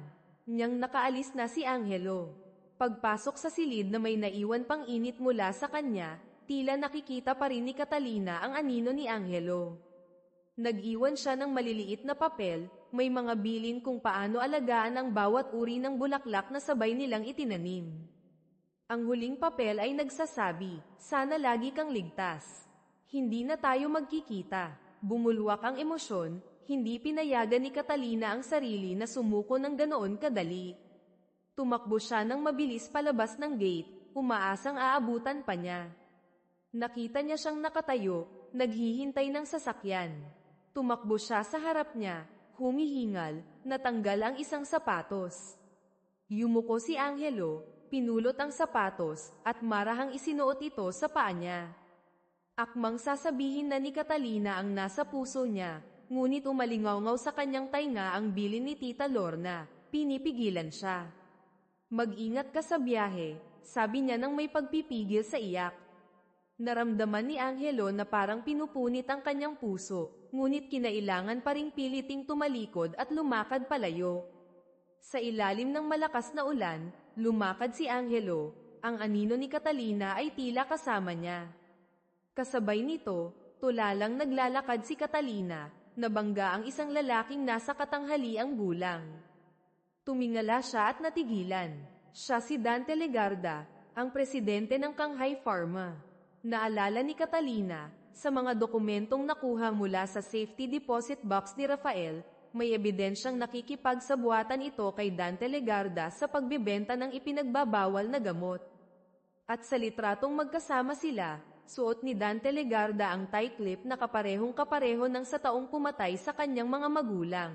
niyang nakaalis na si Angelo. Pagpasok sa silid na may naiwan pang init mula sa kanya, tila nakikita pa rin ni Catalina ang anino ni Angelo. Nag-iwan siya ng maliliit na papel, may mga bilin kung paano alagaan ang bawat uri ng bulaklak na sabay nilang itinanim. Ang huling papel ay nagsasabi, sana lagi kang ligtas. Hindi na tayo magkikita. Bumulwak ang emosyon, hindi pinayagan ni Catalina ang sarili na sumuko ng ganoon kadali. Tumakbo siya ng mabilis palabas ng gate, umaasang aabutan pa niya. Nakita niya siyang nakatayo, naghihintay ng sasakyan. Tumakbo siya sa harap niya, humihingal, natanggal ang isang sapatos. Yumuko si Angelo, pinulot ang sapatos, at marahang isinuot ito sa paa niya. Akmang sasabihin na ni Catalina ang nasa puso niya, ngunit umalingaw-ngaw sa kanyang tainga ang bilin ni Tita Lorna, pinipigilan siya. Mag-ingat ka sa biyahe, sabi niya nang may pagpipigil sa iyak. Naramdaman ni Angelo na parang pinupunit ang kanyang puso, ngunit kinailangan pa ring piliting tumalikod at lumakad palayo. Sa ilalim ng malakas na ulan, lumakad si Angelo. Ang anino ni Catalina ay tila kasama niya. Kasabay nito, tulalang naglalakad si Catalina, nabangga ang isang lalaking nasa katanghaliang gulang. Tumingala siya at natigilan. Siya si Dante Legarda, ang presidente ng Shanghai Pharma. Naalala ni Catalina, sa mga dokumentong nakuha mula sa safety deposit box ni Rafael, may ebidensyang nakikipagsabuatan ito kay Dante Legarda sa pagbebenta ng ipinagbabawal na gamot. At sa litratong magkasama sila, suot ni Dante Legarda ang tie clip na kaparehong-kapareho ng sa taong pumatay sa kanyang mga magulang.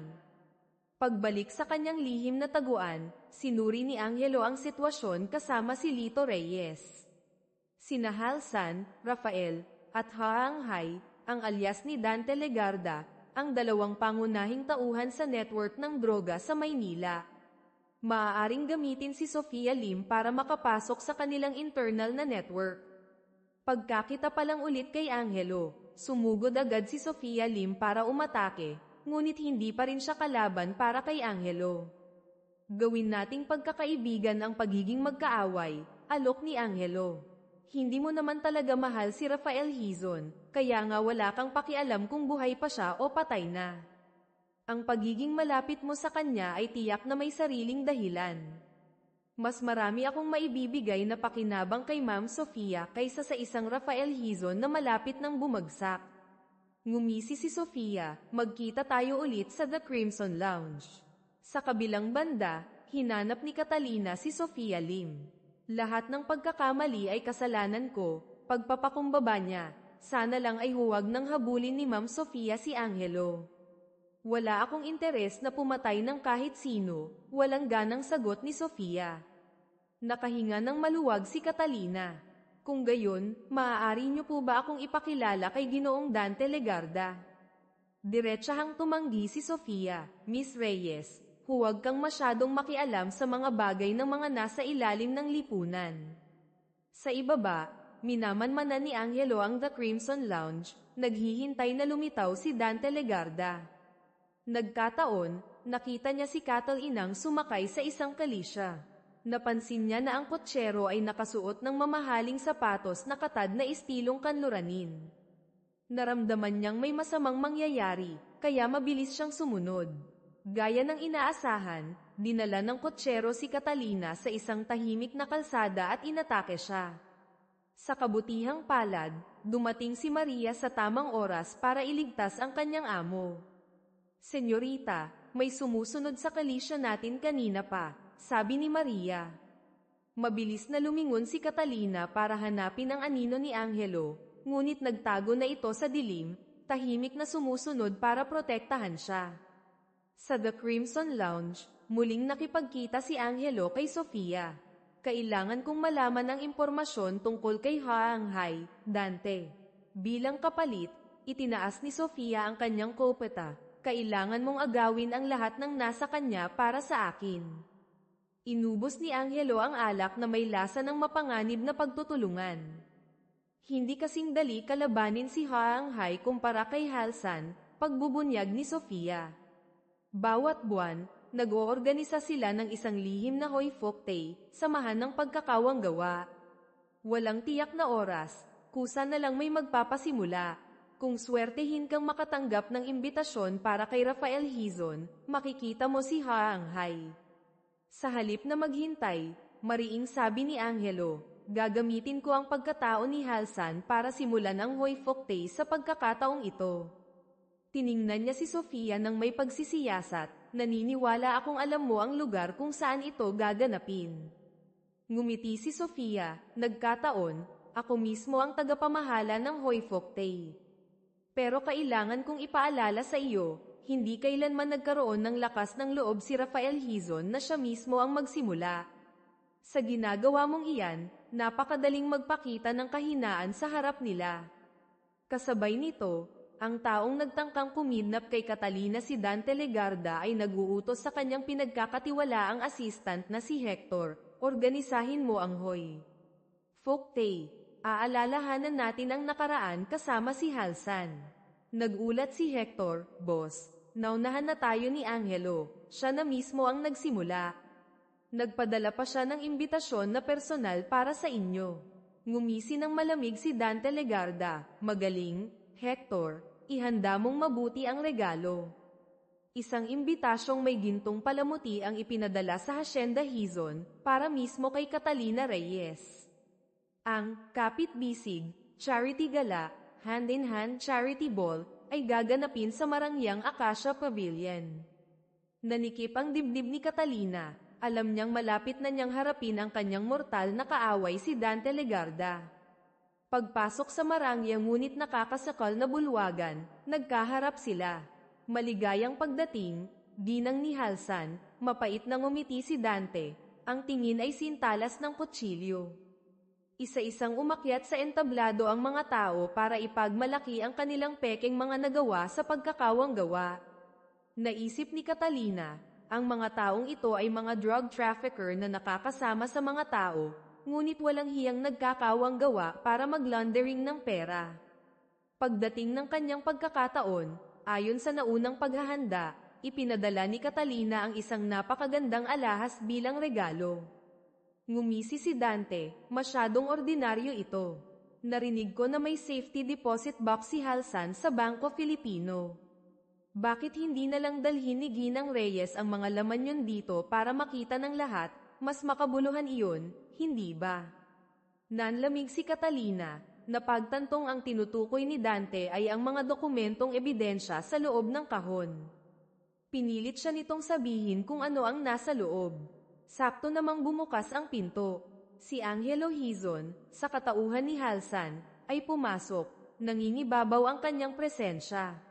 Pagbalik sa kanyang lihim na taguan, sinuri ni Angelo ang sitwasyon kasama si Lito Reyes. Sina Halsan, Rafael, at Shanghai, ang alias ni Dante Legarda, ang dalawang pangunahing tauhan sa network ng droga sa Maynila. Maaaring gamitin si Sofia Lim para makapasok sa kanilang internal na network. Pagkakita pa lang ulit kay Angelo, sumugod agad si Sofia Lim para umatake, ngunit hindi pa rin siya kalaban para kay Angelo. Gawin nating pagkakaibigan ang pagiging magkaaway, alok ni Angelo. Hindi mo naman talaga mahal si Rafael Hizon, kaya nga wala kang pakialam kung buhay pa siya o patay na. Ang pagiging malapit mo sa kanya ay tiyak na may sariling dahilan. Mas marami akong maibibigay na pakinabang kay Ma'am Sofia kaysa sa isang Rafael Hizon na malapit nang bumagsak. Ngumisi si Sofia, magkita tayo ulit sa The Crimson Lounge. Sa kabilang banda, hinanap ni Catalina si Sofia Lim. Lahat ng pagkakamali ay kasalanan ko, pagpapakumbaba niya. Sana lang ay huwag nang habulin ni Ma'am Sofia si Angelo. Wala akong interes na pumatay ng kahit sino, walang ganang sagot ni Sofia. Nakahinga ng maluwag si Catalina. Kung gayon, maaari niyo po ba akong ipakilala kay Ginoong Dante Legarda? Diretsahang tumanggi si Sofia, Miss Reyes. Huwag kang masyadong makialam sa mga bagay ng mga nasa ilalim ng lipunan. Sa ibaba, minamanmanan ni Angelo ang The Crimson Lounge, naghihintay na lumitaw si Dante Legarda. Nagkataon, nakita niya si Catalinang sumakay sa isang kalisya. Napansin niya na ang kotsero ay nakasuot ng mamahaling sapatos na katad na estilong kanluranin. Naramdaman niyang may masamang mangyayari, kaya mabilis siyang sumunod. Gaya ng inaasahan, dinala ng kotsero si Catalina sa isang tahimik na kalsada at inatake siya. Sa kabutihang palad, dumating si Maria sa tamang oras para iligtas ang kanyang amo. Senyorita, may sumusunod sa kalisya natin kanina pa, sabi ni Maria. Mabilis na lumingon si Catalina para hanapin ang anino ni Angelo, ngunit nagtago na ito sa dilim, tahimik na sumusunod para protektahan siya. Sa The Crimson Lounge, muling nakipagkita si Angelo kay Sofia. Kailangan kong malaman ang impormasyon tungkol kay Shanghai, Dante. Bilang kapalit, itinaas ni Sofia ang kanyang kopeta. Kailangan mong agawin ang lahat ng nasa kanya para sa akin. Inubos ni Angelo ang alak na may lasa ng mapanganib na pagtutulungan. Hindi kasing dali kalabanin si Shanghai kumpara kay Halsan, pagbubunyag ni Sofia. Bawat buwan, nag-oorganisa sila ng isang lihim na Hoi Fok Tay, samahan ng pagkakawang gawa. Walang tiyak na oras, kusa na lang may magpapasimula. Kung swertehin kang makatanggap ng imbitasyon para kay Rafael Hizon, makikita mo si Shanghai. Sa halip na maghintay, mariing sabi ni Angelo, gagamitin ko ang pagkatao ni Halsan para simulan ang Hoi Fok Tay sa pagkakataong ito. Tiningnan niya si Sofia nang may pagsisiyasat, naniniwala akong alam mo ang lugar kung saan ito gaganapin. Ngumiti si Sofia, nagkataon, ako mismo ang tagapamahala ng Hoi Fok Tay. Pero kailangan kong ipaalala sa iyo, hindi kailanman nagkaroon ng lakas ng loob si Rafael Hizon na siya mismo ang magsimula. Sa ginagawa mong iyan, napakadaling magpakita ng kahinaan sa harap nila. Kasabay nito, ang taong nagtangkang kumidnap kay Catalina si Dante Legarda ay nag-uutos sa kanyang pinagkakatiwalaang assistant na si Hector, organisahin mo ang Hoi Fok Tay Aalalahanan natin ang nakaraan kasama si Halsan. Nagulat si Hector, boss. Naunahan na tayo ni Angelo. Siya na mismo ang nagsimula. Nagpadala pa siya ng imbitasyon na personal para sa inyo. Ngumisi ng malamig si Dante Legarda. Magaling, Hector. Ihanda mong mabuti ang regalo. Isang imbitasyong may gintong palamuti ang ipinadala sa Hacienda Hizon para mismo kay Catalina Reyes. Ang Kapit-Bisig, Charity Gala, Hand-in-Hand Charity Ball ay gaganapin sa Marangyang Acacia Pavilion. Nanikip ang dibdib ni Catalina, alam niyang malapit na niyang harapin ang kanyang mortal na kaaway si Dante Legarda. Pagpasok sa Marangyang ngunit nakakasakal na bulwagan, nagkaharap sila. Maligayang pagdating, ginang ni Halsan, mapait na ngumiti si Dante, ang tingin ay sintalas ng kutsilyo. Isa-isang umakyat sa entablado ang mga tao para ipagmalaki ang kanilang pekeng mga nagawa sa pagkakawang gawa. Naisip ni Catalina, ang mga taong ito ay mga drug trafficker na nakakasama sa mga tao, ngunit walang hiyang nagkakawang gawa para mag-laundering ng pera. Pagdating ng kanyang pagkakataon, ayon sa naunang paghahanda, ipinadala ni Catalina ang isang napakagandang alahas bilang regalo. Ngumisi si Dante, masyadong ordinaryo ito. Narinig ko na may safety deposit box si Halsan sa Bangko Filipino. Bakit hindi na lang dalhin ni Ginang Reyes ang mga laman yun dito para makita ng lahat, mas makabuluhan iyon, hindi ba? Nanlamig si Catalina, napagtantong ang tinutukoy ni Dante ay ang mga dokumentong ebidensya sa loob ng kahon. Pinilit siya nitong sabihin kung ano ang nasa loob. Sakto namang bumukas ang pinto. Si Angelo Hizon, sa katauhan ni Halsan, ay pumasok, nangingibabaw ang kanyang presensya.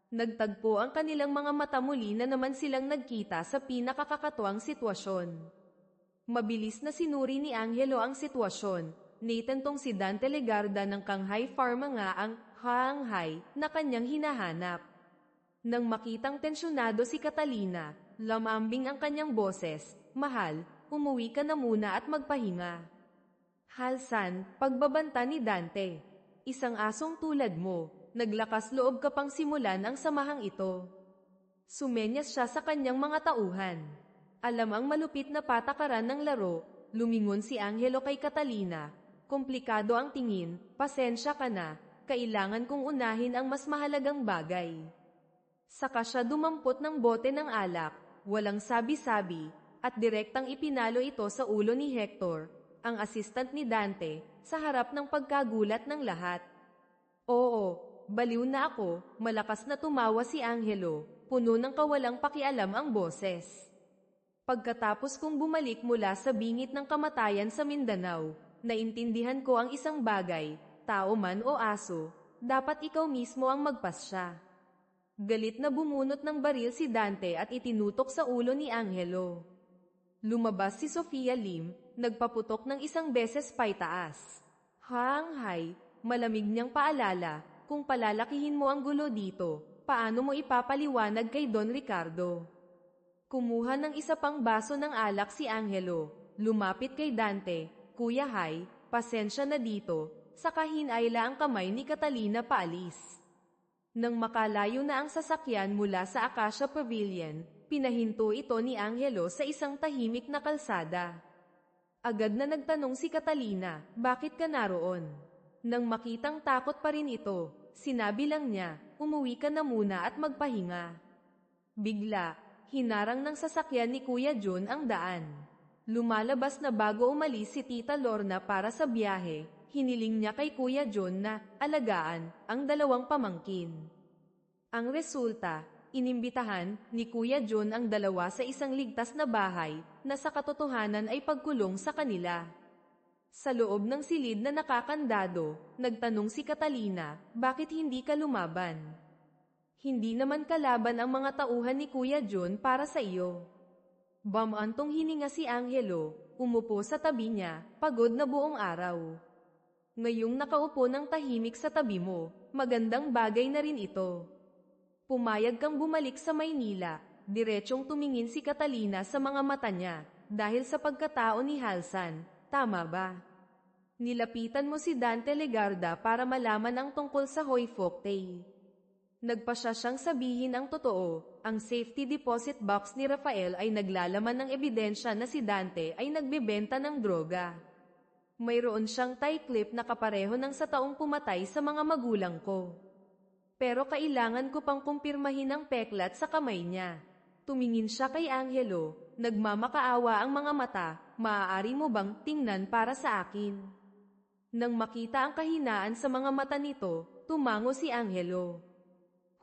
Nagtagpo ang kanilang mga mata muli na naman silang nagkita sa pinakakakatuwang sitwasyon. Mabilis na sinuri ni Angelo ang sitwasyon, naitentong si Dante Legarda ng Kanghay Pharma nga ang Haanghay na kanyang hinahanap. Nang makitang tensyonado si Catalina, lamambing ang kanyang boses, "Mahal, umuwi ka na muna at magpahinga." Halsan, pagbabanta ni Dante. Isang asong tulad mo, naglakas loob ka pang simulan ang samahang ito. Sumenyas siya sa kanyang mga tauhan. Alam ang malupit na patakaran ng laro, lumingon si Angelo kay Catalina. Komplikado ang tingin, pasensya ka na, kailangan kong unahin ang mas mahalagang bagay. Saka siya dumampot ng bote ng alak, walang sabi-sabi, at direktang ipinalo ito sa ulo ni Hector, ang assistant ni Dante, sa harap ng pagkagulat ng lahat. Oo, baliw na ako, malakas na tumawa si Angelo, puno ng kawalang pakialam ang boses. Pagkatapos kong bumalik mula sa bingit ng kamatayan sa Mindanao, naintindihan ko ang isang bagay, tao man o aso, dapat ikaw mismo ang magpasya. Galit na bumunot ng baril si Dante at itinutok sa ulo ni Angelo. Lumabas si Sofia Lim, nagpaputok ng isang beses paitaas. Haanghay, malamig niyang paalala, kung palalakihin mo ang gulo dito, paano mo ipapaliwanag kay Don Ricardo? Kumuha ng isa pang baso ng alak si Angelo, lumapit kay Dante, "Kuya Hay, pasensya na dito," saka hinayla ang kamay ni Catalina paalis. Nang makalayo na ang sasakyan mula sa Acacia Pavilion, pinahinto ito ni Angelo sa isang tahimik na kalsada. Agad na nagtanong si Catalina, "Bakit ka naroon?" Nang makitang takot pa rin ito, sinabi lang niya, "Umuwi ka na muna at magpahinga." Bigla, hinarang ng sasakyan ni Kuya John ang daan. Lumalabas na bago umalis si Tita Lorna para sa biyahe, hiniling niya kay Kuya John na alagaan ang dalawang pamangkin. Ang resulta, inimbitahan ni Kuya John ang dalawa sa isang ligtas na bahay na sa katotohanan ay pagkulong sa kanila. Sa loob ng silid na nakakandado, nagtanong si Catalina, "Bakit hindi ka lumaban?" "Hindi naman kalaban ang mga tauhan ni Kuya John para sa iyo." Bamantong hininga si Angelo, umupo sa tabi niya, pagod na buong araw. "Ngayong nakaupo ng tahimik sa tabi mo, magandang bagay na rin ito. Pumayag kang bumalik sa Maynila." Diretsyong tumingin si Catalina sa mga mata niya, "Dahil sa pagkatao ni Halsan, tama ba?" Nilapitan mo si Dante Legarda para malaman ang tungkol sa Hoy Folktale. Nagpa siya siyang sabihin ang totoo, ang safety deposit box ni Rafael ay naglalaman ng ebidensya na si Dante ay nagbebenta ng droga. Mayroon siyang tie clip na kapareho ng sa taong pumatay sa mga magulang ko. Pero kailangan ko pang kumpirmahin ang peklat sa kamay niya. Tumingin siya kay Angelo, nagmamakaawa ang mga mata, maaari mo bang tingnan para sa akin? Nang makita ang kahinaan sa mga mata nito, tumango si Angelo.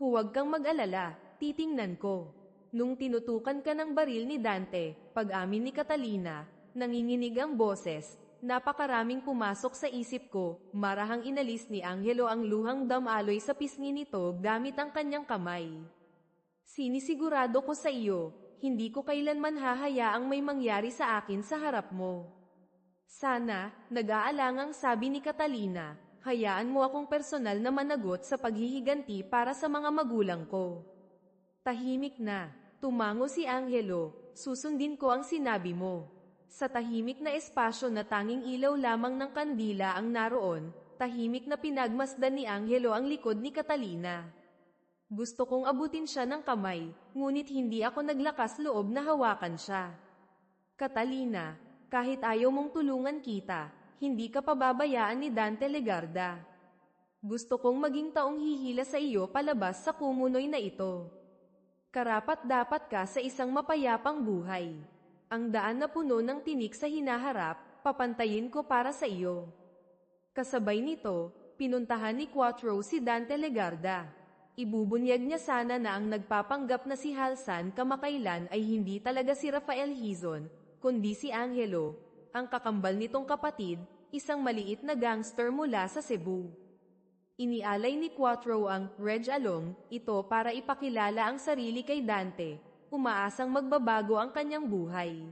Huwag kang mag-alala, titingnan ko. Nung tinutukan ka ng baril ni Dante, pag-amin ni Catalina, nanginginig ang boses, napakaraming pumasok sa isip ko, marahang inalis ni Angelo ang luhang damaloy sa pisngi nito gamit ang kanyang kamay. Sinisigurado ko sa iyo, hindi ko kailanman hahayaang may mangyari sa akin sa harap mo. Sana, nag-aalangang sabi ni Catalina, hayaan mo akong personal na managot sa paghihiganti para sa mga magulang ko. Tahimik na, tumango si Angelo, susundin ko ang sinabi mo. Sa tahimik na espasyo na tanging ilaw lamang ng kandila ang naroon, tahimik na pinagmasdan ni Angelo ang likod ni Catalina. Gusto kong abutin siya ng kamay, ngunit hindi ako naglakas loob na hawakan siya. Catalina, kahit ayaw mong tulungan kita, hindi ka pababayaan ni Dante Legarda. Gusto kong maging taong hihila sa iyo palabas sa kumunoy na ito. Karapat-dapat ka sa isang mapayapang buhay. Ang daan na puno ng tinik sa hinaharap, papantayin ko para sa iyo. Kasabay nito, pinuntahan ni Quattro si Dante Legarda. Ibubunyag niya sana na ang nagpapanggap na si Halsan kamakailan ay hindi talaga si Rafael Hizon, kundi si Angelo, ang kakambal nitong kapatid, isang maliit na gangster mula sa Cebu. Inialay ni Quattro ang Reg Along ito para ipakilala ang sarili kay Dante, umaasang magbabago ang kanyang buhay.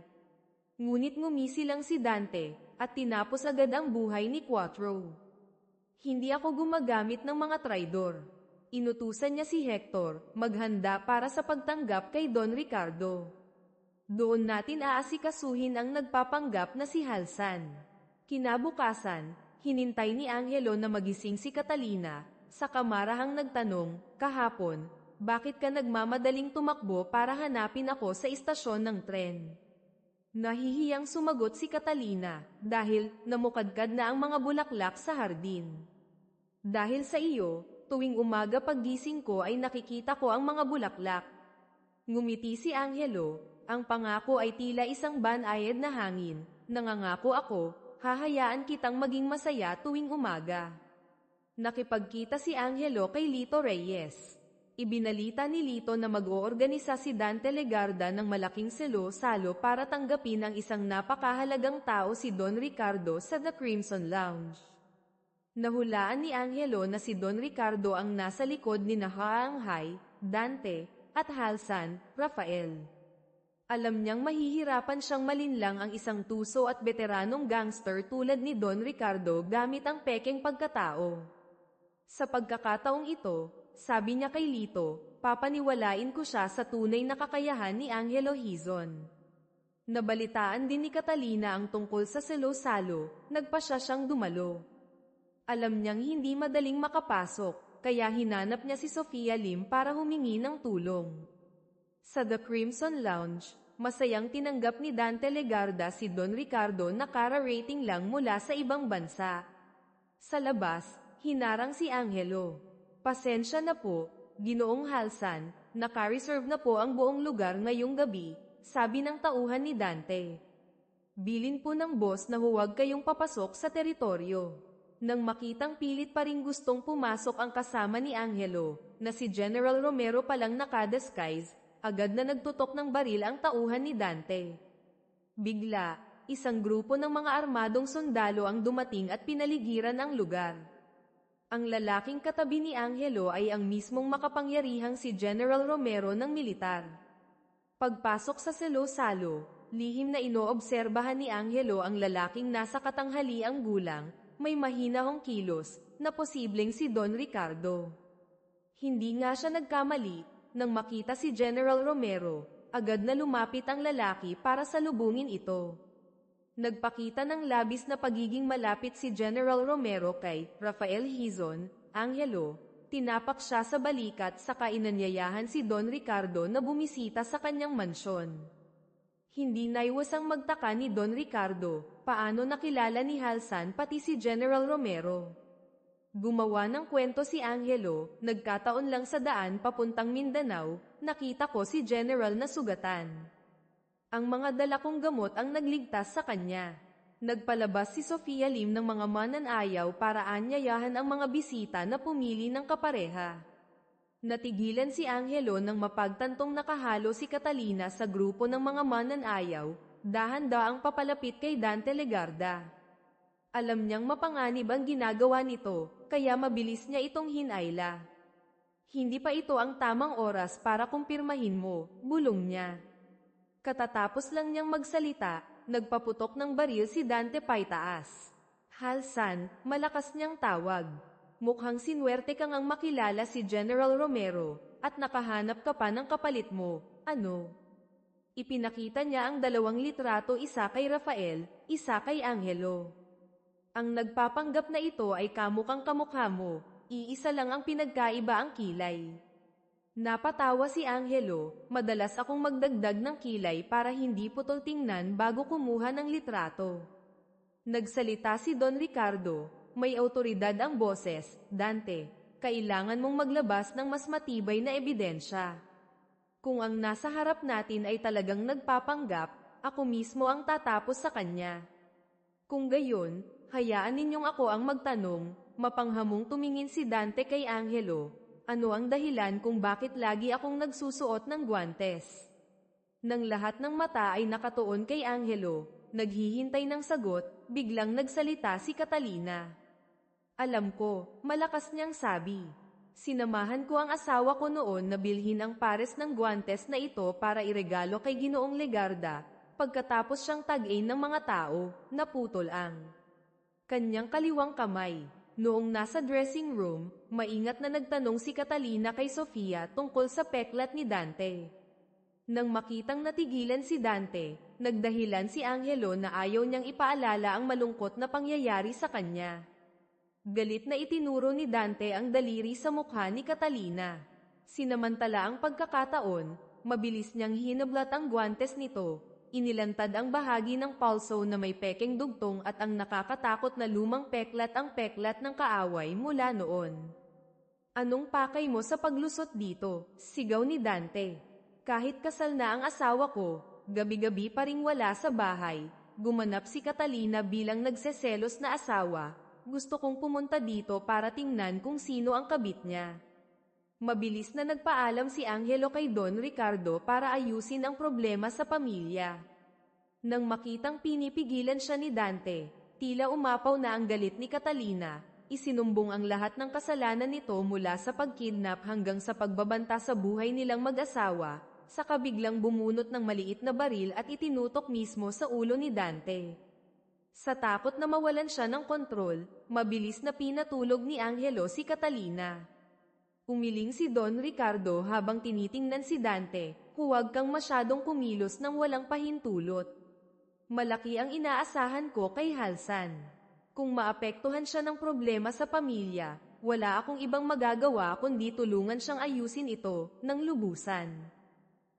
Ngunit ngumisi lang si Dante, at tinapos agad ang buhay ni Quattro. Hindi ako gumagamit ng mga traidor. Inutusan niya si Hector, maghanda para sa pagtanggap kay Don Ricardo. Doon natin aasikasuhin ang nagpapanggap na si Halsan. Kinabukasan, hinintay ni Angelo na magising si Catalina, sa kamarahang nagtanong, kahapon, bakit ka nagmamadaling tumakbo para hanapin ako sa istasyon ng tren? Nahihiyang sumagot si Catalina, dahil namukadkad na ang mga bulaklak sa hardin. Dahil sa iyo, tuwing umaga paggising ko ay nakikita ko ang mga bulaklak. Ngumiti si Angelo, ang pangako ay tila isang banayad na hangin, nangangako ako, hahayaan kitang maging masaya tuwing umaga. Nakipagkita si Angelo kay Lito Reyes. Ibinalita ni Lito na mag-oorganisa si Dante Legarda ng malaking salo-salo para tanggapin ang isang napakahalagang tao si Don Ricardo sa The Crimson Lounge. Nahulaan ni Angelo na si Don Ricardo ang nasa likod ni Nahaanghay, Dante, at Halsan, Rafael. Alam niyang mahihirapan siyang malinlang ang isang tuso at veteranong gangster tulad ni Don Ricardo gamit ang pekeng pagkatao. Sa pagkakataong ito, sabi niya kay Lito, papaniwalain ko siya sa tunay na kakayahan ni Angelo Hizon. Nabalitaan din ni Catalina ang tungkol sa salo-salo, nagpa siya siyang dumalo. Alam niyang hindi madaling makapasok, kaya hinanap niya si Sofia Lim para humingi ng tulong. Sa The Crimson Lounge, masayang tinanggap ni Dante Legarda si Don Ricardo na kara-rating lang mula sa ibang bansa. Sa labas, hinarang si Angelo. Pasensya na po, Ginoong Halsan, naka-reserve na po ang buong lugar ngayong gabi, sabi ng tauhan ni Dante. Bilin po ng boss na huwag kayong papasok sa teritoryo. Nang makitang pilit pa ring gustong pumasok ang kasama ni Angelo, na si General Romero palang naka-disguise, agad na nagtutok ng baril ang tauhan ni Dante. Bigla, isang grupo ng mga armadong sundalo ang dumating at pinaligiran ang lugar. Ang lalaking katabi ni Angelo ay ang mismong makapangyarihang si General Romero ng militar. Pagpasok sa salo-salo, lihim na inoobserbahan ni Angelo ang lalaking nasa katanghaliang gulang, may mahinahong kilos, na posibleng si Don Ricardo. Hindi nga siya nagkamali, nang makita si General Romero, agad na lumapit ang lalaki para salubungin ito. Nagpakita ng labis na pagiging malapit si General Romero kay Rafael Hizon, Angelo. Tinapak siya sa balikat saka inanyayahan si Don Ricardo na bumisita sa kanyang mansyon. Hindi naiwasang magtaka ni Don Ricardo, paano nakilala ni Halsan pati si General Romero. Gumawa ng kwento si Angelo, nagkataon lang sa daan papuntang Mindanao, nakita ko si General na sugatan. Ang mga dala kong gamot ang nagligtas sa kanya. Nagpalabas si Sofia Lim ng mga mananayaw para anyayahan ang mga bisita na pumili ng kapareha. Natigilan si Angelo nang mapagtantong nakahalo si Catalina sa grupo ng mga mananayaw, dahan-daang papalapit kay Dante Legarda. Alam niyang mapanganib ang ginagawa nito, kaya mabilis niya itong hinayla. Hindi pa ito ang tamang oras para kumpirmahin mo, bulong niya. Katatapos lang niyang magsalita, nagpaputok ng baril si Dante paitaas. Halsan, malakas niyang tawag. Mukhang sinuwerte kang ang makilala si General Romero, at nakahanap ka pa ng kapalit mo, ano? Ipinakita niya ang 2 litrato, isa kay Rafael, isa kay Angelo. Ang nagpapanggap na ito ay kamukhang kamukha mo, iisa lang ang pinagkaiba ang kilay. Napatawa si Angelo, madalas akong magdagdag ng kilay para hindi putol tingnan bago kumuha ng litrato. Nagsalita si Don Ricardo, may autoridad ang boses, Dante, kailangan mong maglabas ng mas matibay na ebidensya. Kung ang nasa harap natin ay talagang nagpapanggap, ako mismo ang tatapos sa kanya. Kung gayon, hayaan ninyong ako ang magtanong, mapanghamong tumingin si Dante kay Angelo. Ano ang dahilan kung bakit lagi akong nagsusuot ng guwantes? Nang lahat ng mata ay nakatuon kay Angelo, naghihintay ng sagot, biglang nagsalita si Catalina. Alam ko, malakas niyang sabi. Sinamahan ko ang asawa ko noon na bilhin ang pares ng guwantes na ito para iregalo kay Ginoong Legarda, pagkatapos siyang tag-in ng mga tao, naputol ang kanyang kaliwang kamay. Noong nasa dressing room, maingat na nagtanong si Catalina kay Sofia tungkol sa peklat ni Dante. Nang makitang natigilan si Dante, nagdahilan si Angelo na ayaw niyang ipaalala ang malungkot na pangyayari sa kanya. Galit na itinuro ni Dante ang daliri sa mukha ni Catalina. Sinamantala ang pagkakataon, mabilis niyang hinablat ang guwantes nito. Inilantad ang bahagi ng palso na may pekeng dugtong at ang nakakatakot na lumang peklat, ang peklat ng kaaway mula noon. Anong pakay mo sa paglusot dito? Sigaw ni Dante. Kahit kasal na ang asawa ko, gabi-gabi pa ring wala sa bahay. Gumanap si Catalina bilang nagseselos na asawa. Gusto kong pumunta dito para tingnan kung sino ang kabit niya. Mabilis na nagpaalam si Angelo kay Don Ricardo para ayusin ang problema sa pamilya. Nang makitang pinipigilan siya ni Dante, tila umapaw na ang galit ni Catalina, isinumbong ang lahat ng kasalanan nito mula sa pagkidnap hanggang sa pagbabanta sa buhay nilang mag-asawa, saka biglang bumunot ng maliit na baril at itinutok mismo sa ulo ni Dante. Sa takot na mawalan siya ng kontrol, mabilis na pinatulog ni Angelo si Catalina. Umiling si Don Ricardo habang tinitingnan si Dante, huwag kang masyadong kumilos nang walang pahintulot. Malaki ang inaasahan ko kay Halsan. Kung maapektuhan siya ng problema sa pamilya, wala akong ibang magagawa kundi tulungan siyang ayusin ito ng lubusan.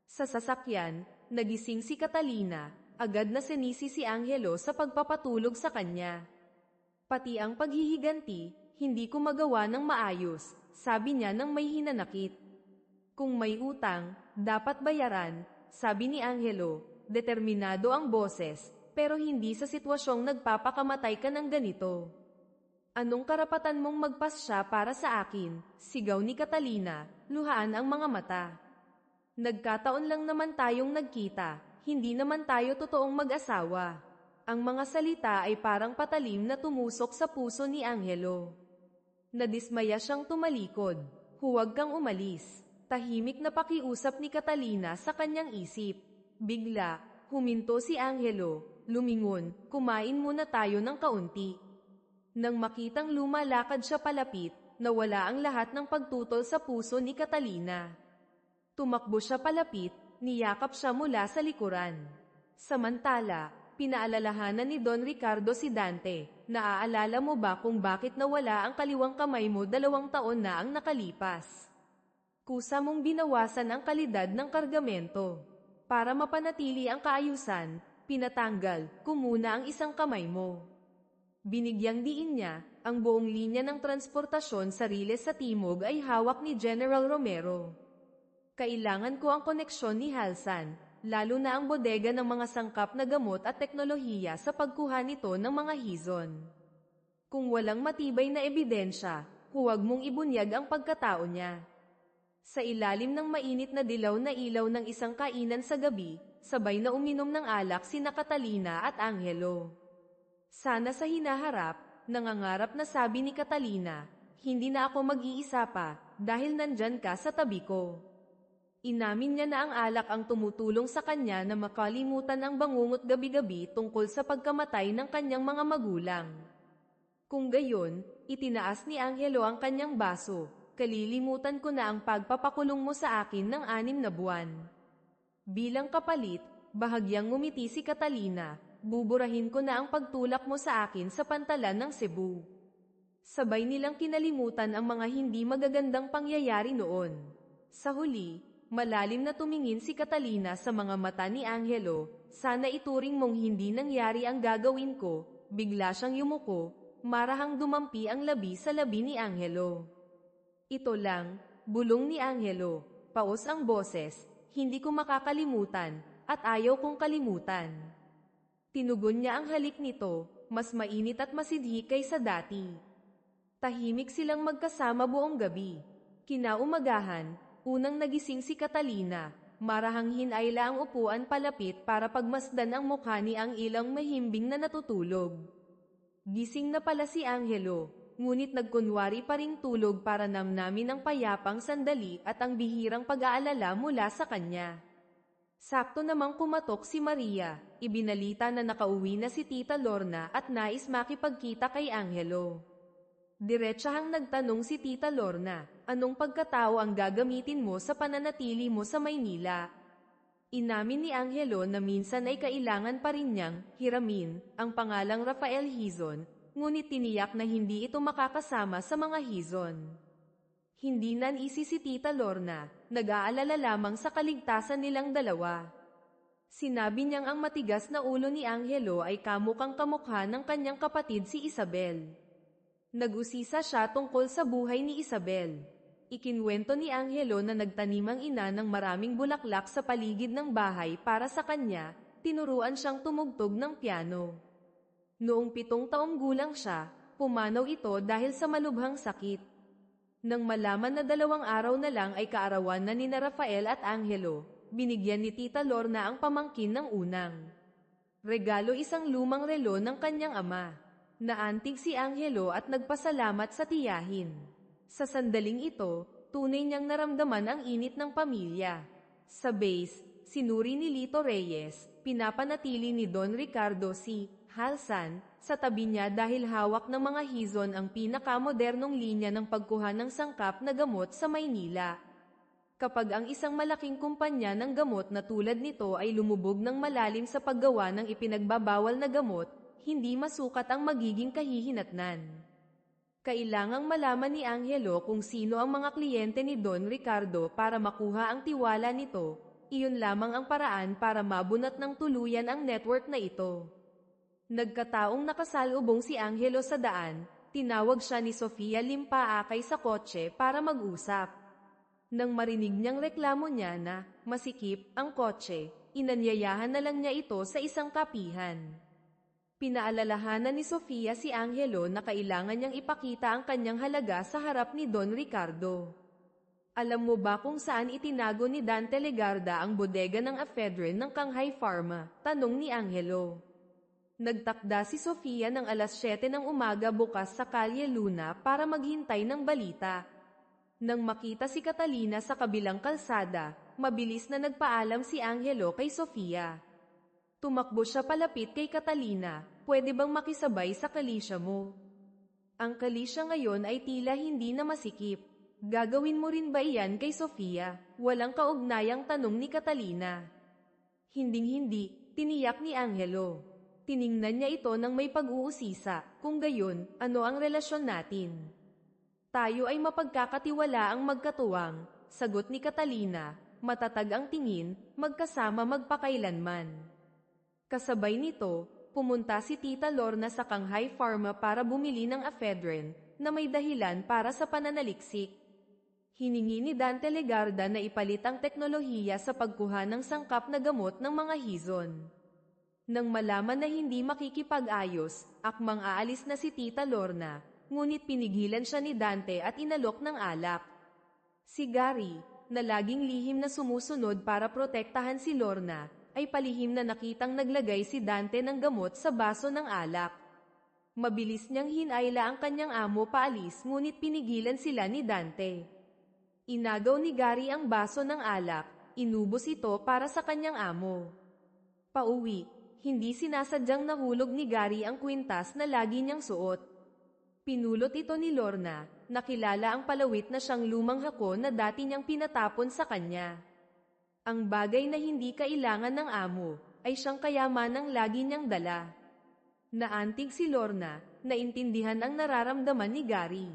Sa sasakyan, nagising si Catalina, agad na sinisi si Angelo sa pagpapatulog sa kanya. Pati ang paghihiganti, hindi ko magawa ng maayos, sabi niya nang may hinanakit. Kung may utang, dapat bayaran, sabi ni Angelo, determinado ang boses, pero hindi sa sitwasyong nagpapakamatay ka ng ganito. Anong karapatan mong magpasya para sa akin? Sigaw ni Catalina, luhaan ang mga mata. Nagkataon lang naman tayong nagkita, hindi naman tayo totoong mag-asawa. Ang mga salita ay parang patalim na tumusok sa puso ni Angelo. Nadismaya siyang tumalikod. Huwag kang umalis. Tahimik na pakiusap ni Catalina sa kanyang isip. Bigla, huminto si Angelo, lumingon, kumain muna tayo ng kaunti. Nang makitang lumalakad siya palapit, nawala ang lahat ng pagtutol sa puso ni Catalina. Tumakbo siya palapit, niyakap siya mula sa likuran. Samantala, pinaalalahanan ni Don Ricardo si Dante. Naaalala mo ba kung bakit nawala ang kaliwang kamay mo 2 taon na ang nakalipas? Kusa mong binawasan ang kalidad ng kargamento. Para mapanatili ang kaayusan, pinatanggal ko muna ang isang kamay mo. Binigyang diin niya, ang buong linya ng transportasyon sa Riles sa Timog ay hawak ni General Romero. Kailangan ko ang koneksyon ni Halsan, lalo na ang bodega ng mga sangkap na gamot at teknolohiya sa pagkuha nito ng mga hizon. Kung walang matibay na ebidensya, huwag mong ibunyag ang pagkatao niya. Sa ilalim ng mainit na dilaw na ilaw ng isang kainan sa gabi, sabay na uminom ng alak sina Catalina at Angelo. Sana sa hinaharap, nangangarap na sabi ni Catalina, hindi na ako mag-iisa pa, dahil nandyan ka sa tabi ko. Inamin niya na ang alak ang tumutulong sa kanya na makalimutan ang bangungot gabi-gabi tungkol sa pagkamatay ng kanyang mga magulang. Kung gayon, itinaas ni Angelo ang kanyang baso, kalilimutan ko na ang pagpapakulong mo sa akin ng 6 na buwan. Bilang kapalit, bahagyang ngumiti si Catalina, buburahin ko na ang pagtulak mo sa akin sa pantalan ng Cebu. Sabay nilang kinalimutan ang mga hindi magagandang pangyayari noon. Sa huli, malalim na tumingin si Catalina sa mga mata ni Angelo, sana ituring mong hindi nangyari ang gagawin ko, bigla siyang yumuko, marahang dumampi ang labi sa labi ni Angelo. Ito lang, bulong ni Angelo, paos ang boses, hindi ko makakalimutan, at ayaw kong kalimutan. Tinugon niya ang halik nito, mas mainit at masidhi kaysa dati. Tahimik silang magkasama buong gabi. Kinaumagahan, unang nagising si Catalina, marahang hinayla ang upuan palapit para pagmasdan ang mukha ni ang ilang mahimbing na natutulog. Gising na pala si Angelo, ngunit nagkunwari pa ring tulog para namnamin ang payapang sandali at ang bihirang pag-aalala mula sa kanya. Sakto namang kumatok si Maria, ibinalita na nakauwi na si Tita Lorna at nais makipagkita kay Angelo. Diretsahang nagtanong si Tita Lorna, anong pagkatao ang gagamitin mo sa pananatili mo sa Maynila? Inamin ni Angelo na minsan ay kailangan pa rin niyang hiramin ang pangalang Rafael Hizon, ngunit tiniyak na hindi ito makakasama sa mga Hizon. Hindi nanisi si Tita Lorna, nag-aalala lamang sa kaligtasan nilang dalawa. Sinabi niyang ang matigas na ulo ni Angelo ay kamukang kamukha ng kanyang kapatid si Isabel. Nag-usisa siya tungkol sa buhay ni Isabel. Ikinwento ni Angelo na nagtanim ang ina ng maraming bulaklak sa paligid ng bahay para sa kanya, tinuruan siyang tumugtog ng piano. Noong 7 taong gulang siya, pumanaw ito dahil sa malubhang sakit. Nang malaman na 2 araw na lang ay kaarawan na nina Rafael at Angelo, binigyan ni Tita Lorna ang pamangkin ng unang regalo, isang lumang relo ng kanyang ama. Naantig si Angelo at nagpasalamat sa tiyahin. Sa sandaling ito, tunay niyang naramdaman ang init ng pamilya. Sa base, sinuri ni Lito Reyes, pinapanatili ni Don Ricardo si Halsan sa tabi niya dahil hawak ng mga hizon ang pinakamodernong linya ng pagkuha ng sangkap na gamot sa Maynila. Kapag ang isang malaking kumpanya ng gamot na tulad nito ay lumubog ng malalim sa paggawa ng ipinagbabawal na gamot, hindi masukat ang magiging kahihinatnan. Kailangang malaman ni Angelo kung sino ang mga kliyente ni Don Ricardo para makuha ang tiwala nito, iyon lamang ang paraan para mabunot ng tuluyan ang network na ito. Nagkataong nakasalubong si Angelo sa daan, tinawag siya ni Sofia Limpaakay sa kotse para mag-usap. Nang marinig niyang reklamo niya na masikip ang kotse, inanyayahan na lang niya ito sa isang kapihan. Pinaalalahanan ni Sofia si Angelo na kailangan niyang ipakita ang kanyang halaga sa harap ni Don Ricardo. Alam mo ba kung saan itinago ni Dante Legarda ang bodega ng ephedrine ng Shanghai Pharma? Tanong ni Angelo. Nagtakda si Sofia ng alas 7 ng umaga bukas sa Kalye Luna para maghintay ng balita. Nang makita si Catalina sa kabilang kalsada, mabilis na nagpaalam si Angelo kay Sofia. Tumakbo siya palapit kay Catalina, pwede bang makisabay sa kalisya mo? Ang kalisya ngayon ay tila hindi na masikip. Gagawin mo rin ba iyan kay Sofia? Walang kaugnayang tanong ni Catalina. Hinding-hindi, tiniyak ni Angelo. Tiningnan niya ito ng may pag-uusisa, kung gayon, ano ang relasyon natin? Tayo ay mapagkakatiwala ang magkatuwang, sagot ni Catalina, matatag ang tingin, magkasama magpakailanman. Kasabay nito, pumunta si Tita Lorna sa Shanghai Pharma para bumili ng ephedrine, na may dahilan para sa pananaliksik. Hiningi ni Dante Legarda na ipalit ang teknolohiya sa pagkuha ng sangkap na gamot ng mga hizon. Nang malaman na hindi makikipag-ayos, akmang aalis na si Tita Lorna, ngunit pinigilan siya ni Dante at inalok ng alak. Si Gary, na laging lihim na sumusunod para protektahan si Lorna, ay palihim na nakitang naglagay si Dante ng gamot sa baso ng alak. Mabilis niyang hinayla ang kanyang amo paalis ngunit pinigilan sila ni Dante. Inagaw ni Gary ang baso ng alak, inubos ito para sa kanyang amo. Pauwi, hindi sinasadyang nahulog ni Gary ang kwintas na lagi niyang suot. Pinulot ito ni Lorna, nakilala ang palawit na siyang lumang hako na dati niyang pinatapon sa kanya. Ang bagay na hindi kailangan ng amo, ay siyang kayamanang lagi niyang dala. Naantig si Lorna, naintindihan ang nararamdaman ni Gary.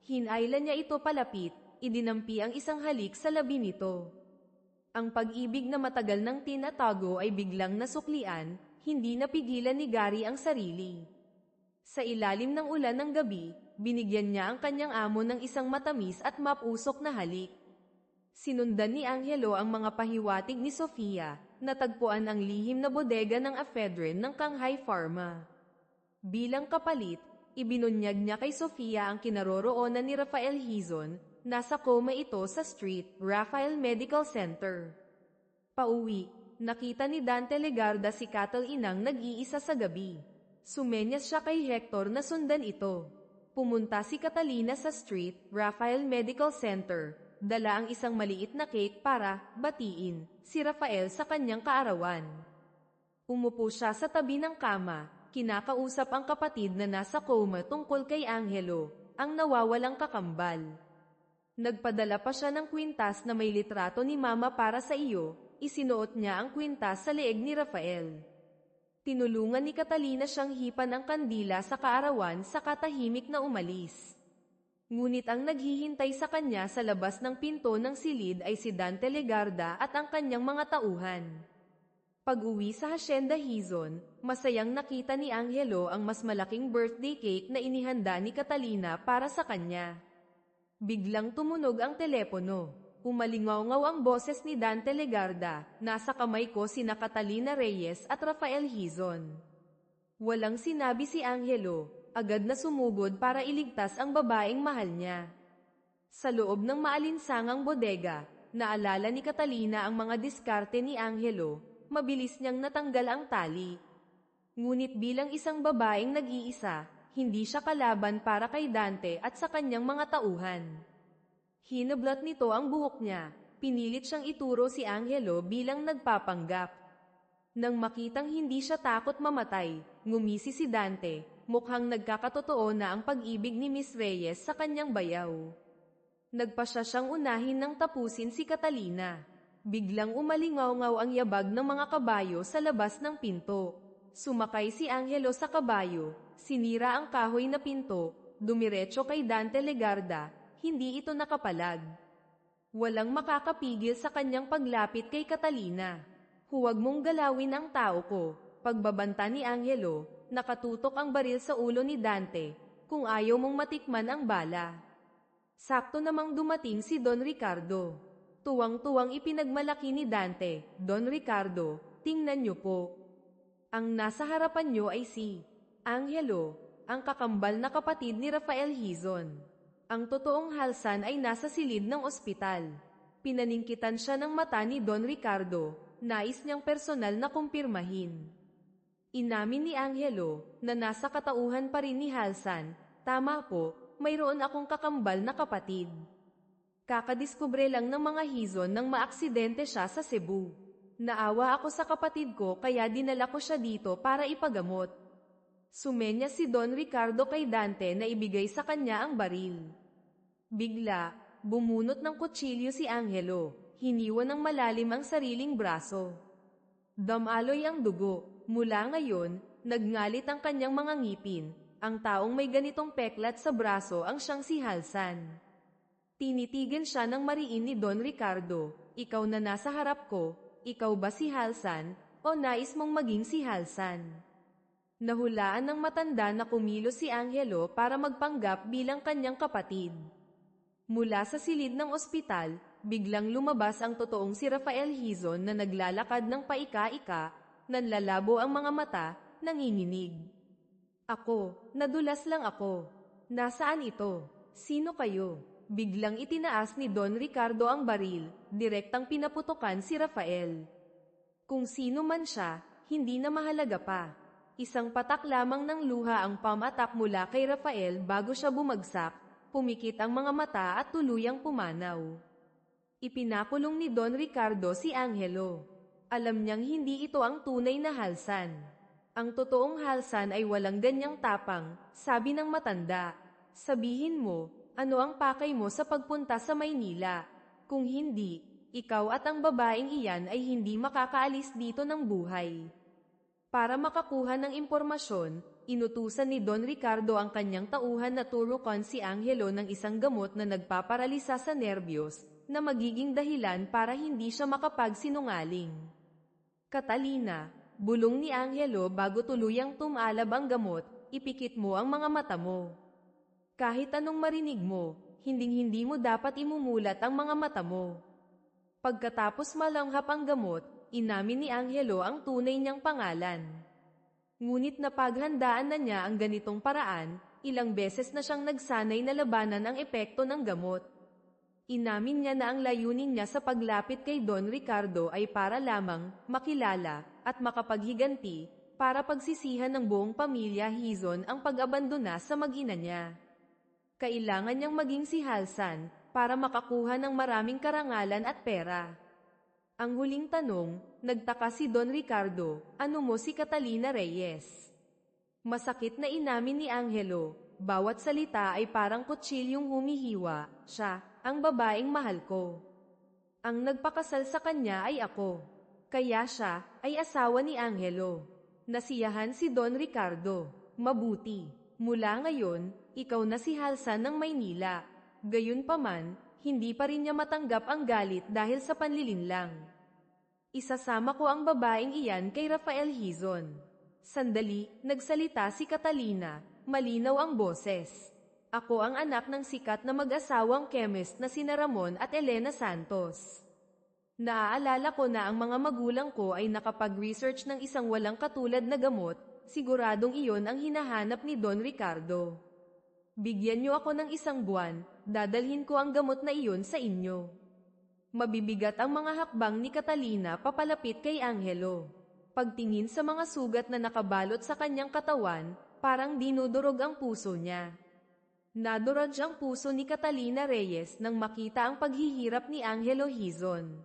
Hinayla niya ito palapit, idinampi ang isang halik sa labi nito. Ang pag-ibig na matagal nang tinatago ay biglang nasuklian, hindi napigilan ni Gary ang sarili. Sa ilalim ng ulan ng gabi, binigyan niya ang kanyang amo ng isang matamis at mapusok na halik. Sinundan ni Angelo ang mga pahiwatig ni Sofia, natagpuan ang lihim na bodega ng ephedrine ng Shanghai Pharma. Bilang kapalit, ibinunyag niya kay Sofia ang kinaroroonan ni Rafael Hizon, nasa coma ito sa Street, Rafael Medical Center. Pauwi, nakita ni Dante Legarda si Catalinang nag-iisa sa gabi. Sumenyas siya kay Hector na sundan ito. Pumunta si Catalina sa Street, Rafael Medical Center, dala ang isang maliit na cake para batiin si Rafael sa kanyang kaarawan. Umupo siya sa tabi ng kama, kinakausap ang kapatid na nasa coma tungkol kay Angelo, ang nawawalang kakambal. Nagpadala pa siya ng kwintas na may litrato ni Mama para sa iyo, isinuot niya ang kwintas sa leeg ni Rafael. Tinulungan ni Catalina siyang hipan ang kandila sa kaarawan sa katahimik na umalis. Ngunit ang naghihintay sa kanya sa labas ng pinto ng silid ay si Dante Legarda at ang kanyang mga tauhan. Pag-uwi sa Hacienda Hizon, masayang nakita ni Angelo ang mas malaking birthday cake na inihanda ni Catalina para sa kanya. Biglang tumunog ang telepono. Umalingaw-ngaw ang boses ni Dante Legarda, nasa kamay ko sina Catalina Reyes at Rafael Hizon. Walang sinabi si Angelo, agad na sumugod para iligtas ang babaeng mahal niya. Sa loob ng maalinsangang bodega, naalala ni Catalina ang mga diskarte ni Angelo, mabilis niyang natanggal ang tali. Ngunit bilang isang babaeng nag-iisa, hindi siya kalaban para kay Dante at sa kanyang mga tauhan. Hinablat nito ang buhok niya, pinilit siyang ituro si Angelo bilang nagpapanggap. Nang makitang hindi siya takot mamatay, ngumisi si Dante, mukhang nagkakatotoo na ang pag-ibig ni Miss Reyes sa kanyang bayaw. Nagpasya siyang unahin nang tapusin si Catalina. Biglang umalingaw-ngaw ang yabag ng mga kabayo sa labas ng pinto. Sumakay si Angelo sa kabayo, sinira ang kahoy na pinto, dumiretso kay Dante Legarda. Hindi ito nakapalag. Walang makakapigil sa kanyang paglapit kay Catalina. Huwag mong galawin ang tao ko. Pagbabanta ni Angelo, nakatutok ang baril sa ulo ni Dante, kung ayaw mong matikman ang bala. Sakto namang dumating si Don Ricardo. Tuwang-tuwang ipinagmalaki ni Dante, Don Ricardo, tingnan niyo po. Ang nasa harapan niyo ay si Angelo, ang kakambal na kapatid ni Rafael Hizon. Ang totoong halsan ay nasa silid ng ospital. Pinaningkitan siya ng mata ni Don Ricardo, nais niyang personal na kumpirmahin. Inamin ni Angelo, na nasa katauhan pa rin ni Halsan, tama po, mayroon akong kakambal na kapatid. Kakadiskubre lang ng mga Hizon nang maaksidente siya sa Cebu. Naawa ako sa kapatid ko kaya dinala ko siya dito para ipagamot. Sumenya si Don Ricardo kay Dante na ibigay sa kanya ang baril. Bigla, bumunot ng kutsilyo si Angelo, hiniwan ng malalim ang sariling braso. Damaloy ang dugo, mula ngayon, Nagngalit ang kanyang mga ngipin. Ang taong may ganitong peklat sa braso ang siyang si Halsan. Tinitigan siya ng mariin ni Don Ricardo. Ikaw na nasa harap ko, ikaw ba si Halsan, o nais mong maging si Halsan? Nahulaan ng matanda na kumilos si Angelo para magpanggap bilang kanyang kapatid. Mula sa silid ng ospital, biglang lumabas ang totoong si Rafael Hizon na naglalakad ng paika-ika, nanlalabo ang mga mata, nanginginig. Ako, nadulas lang ako. Nasaan ito? Sino kayo? Biglang itinaas ni Don Ricardo ang baril, direktang pinaputukan si Rafael. Kung sino man siya, hindi na mahalaga pa. Isang patak lamang ng luha ang pamatak mula kay Rafael bago siya bumagsak, pumikit ang mga mata at tuluyang pumanaw. Ipinakulong ni Don Ricardo si Angelo. Alam niyang hindi ito ang tunay na Halsan. Ang totoong Halsan ay walang ganyang tapang, sabi ng matanda. Sabihin mo, ano ang pakay mo sa pagpunta sa Maynila? Kung hindi, ikaw at ang babaeng iyan ay hindi makakaalis dito ng buhay. Para makakuha ng impormasyon, inutusan ni Don Ricardo ang kanyang tauhan na turukan si Angelo ng isang gamot na nagpaparalisa sa nerbiyos, na magiging dahilan para hindi siya makapagsinungaling. Catalina, bulong ni Angelo bago tuluyang tumalab ang gamot, ipikit mo ang mga mata mo. Kahit anong marinig mo, hinding-hindi mo dapat imumulat ang mga mata mo. Pagkatapos malanghap ang gamot, inamin ni Angelo ang tunay niyang pangalan. Ngunit napaghandaan na niya ang ganitong paraan, ilang beses na siyang nagsanay na labanan ang epekto ng gamot. Inamin niya na ang layunin niya sa paglapit kay Don Ricardo ay para lamang makilala at makapaghiganti para pagsisihan ng buong pamilya Hizon ang pag-abandona sa mag-ina niya. Kailangan niyang maging si Halsan para makakuha ng maraming karangalan at pera. Ang huling tanong, nagtaka si Don Ricardo, ano mo si Catalina Reyes? Masakit na inamin ni Angelo, bawat salita ay parang kutsilyong humihiwa, siya, ang babaeng mahal ko. Ang nagpakasal sa kanya ay ako. Kaya siya ay asawa ni Angelo. Nasiyahan si Don Ricardo. Mabuti. Mula ngayon, ikaw na si Halsan ng Maynila. Gayunpaman, hindi pa rin niya matanggap ang galit dahil sa panlilinlang. Isasama ko ang babaeng iyan kay Rafael Hizon. Sandali, nagsalita si Catalina, malinaw ang boses. Ako ang anak ng sikat na mag-asawang chemist na sina Ramon at Elena Santos. Naaalala ko na ang mga magulang ko ay nakapag-research ng isang walang katulad na gamot, siguradong iyon ang hinahanap ni Don Ricardo. Bigyan niyo ako ng isang buwan, dadalhin ko ang gamot na iyon sa inyo. Mabibigat ang mga hakbang ni Catalina papalapit kay Angelo. Pagtingin sa mga sugat na nakabalot sa kanyang katawan, parang dinudurog ang puso niya. Nadurog ang puso ni Catalina Reyes nang makita ang paghihirap ni Angelo Hizon.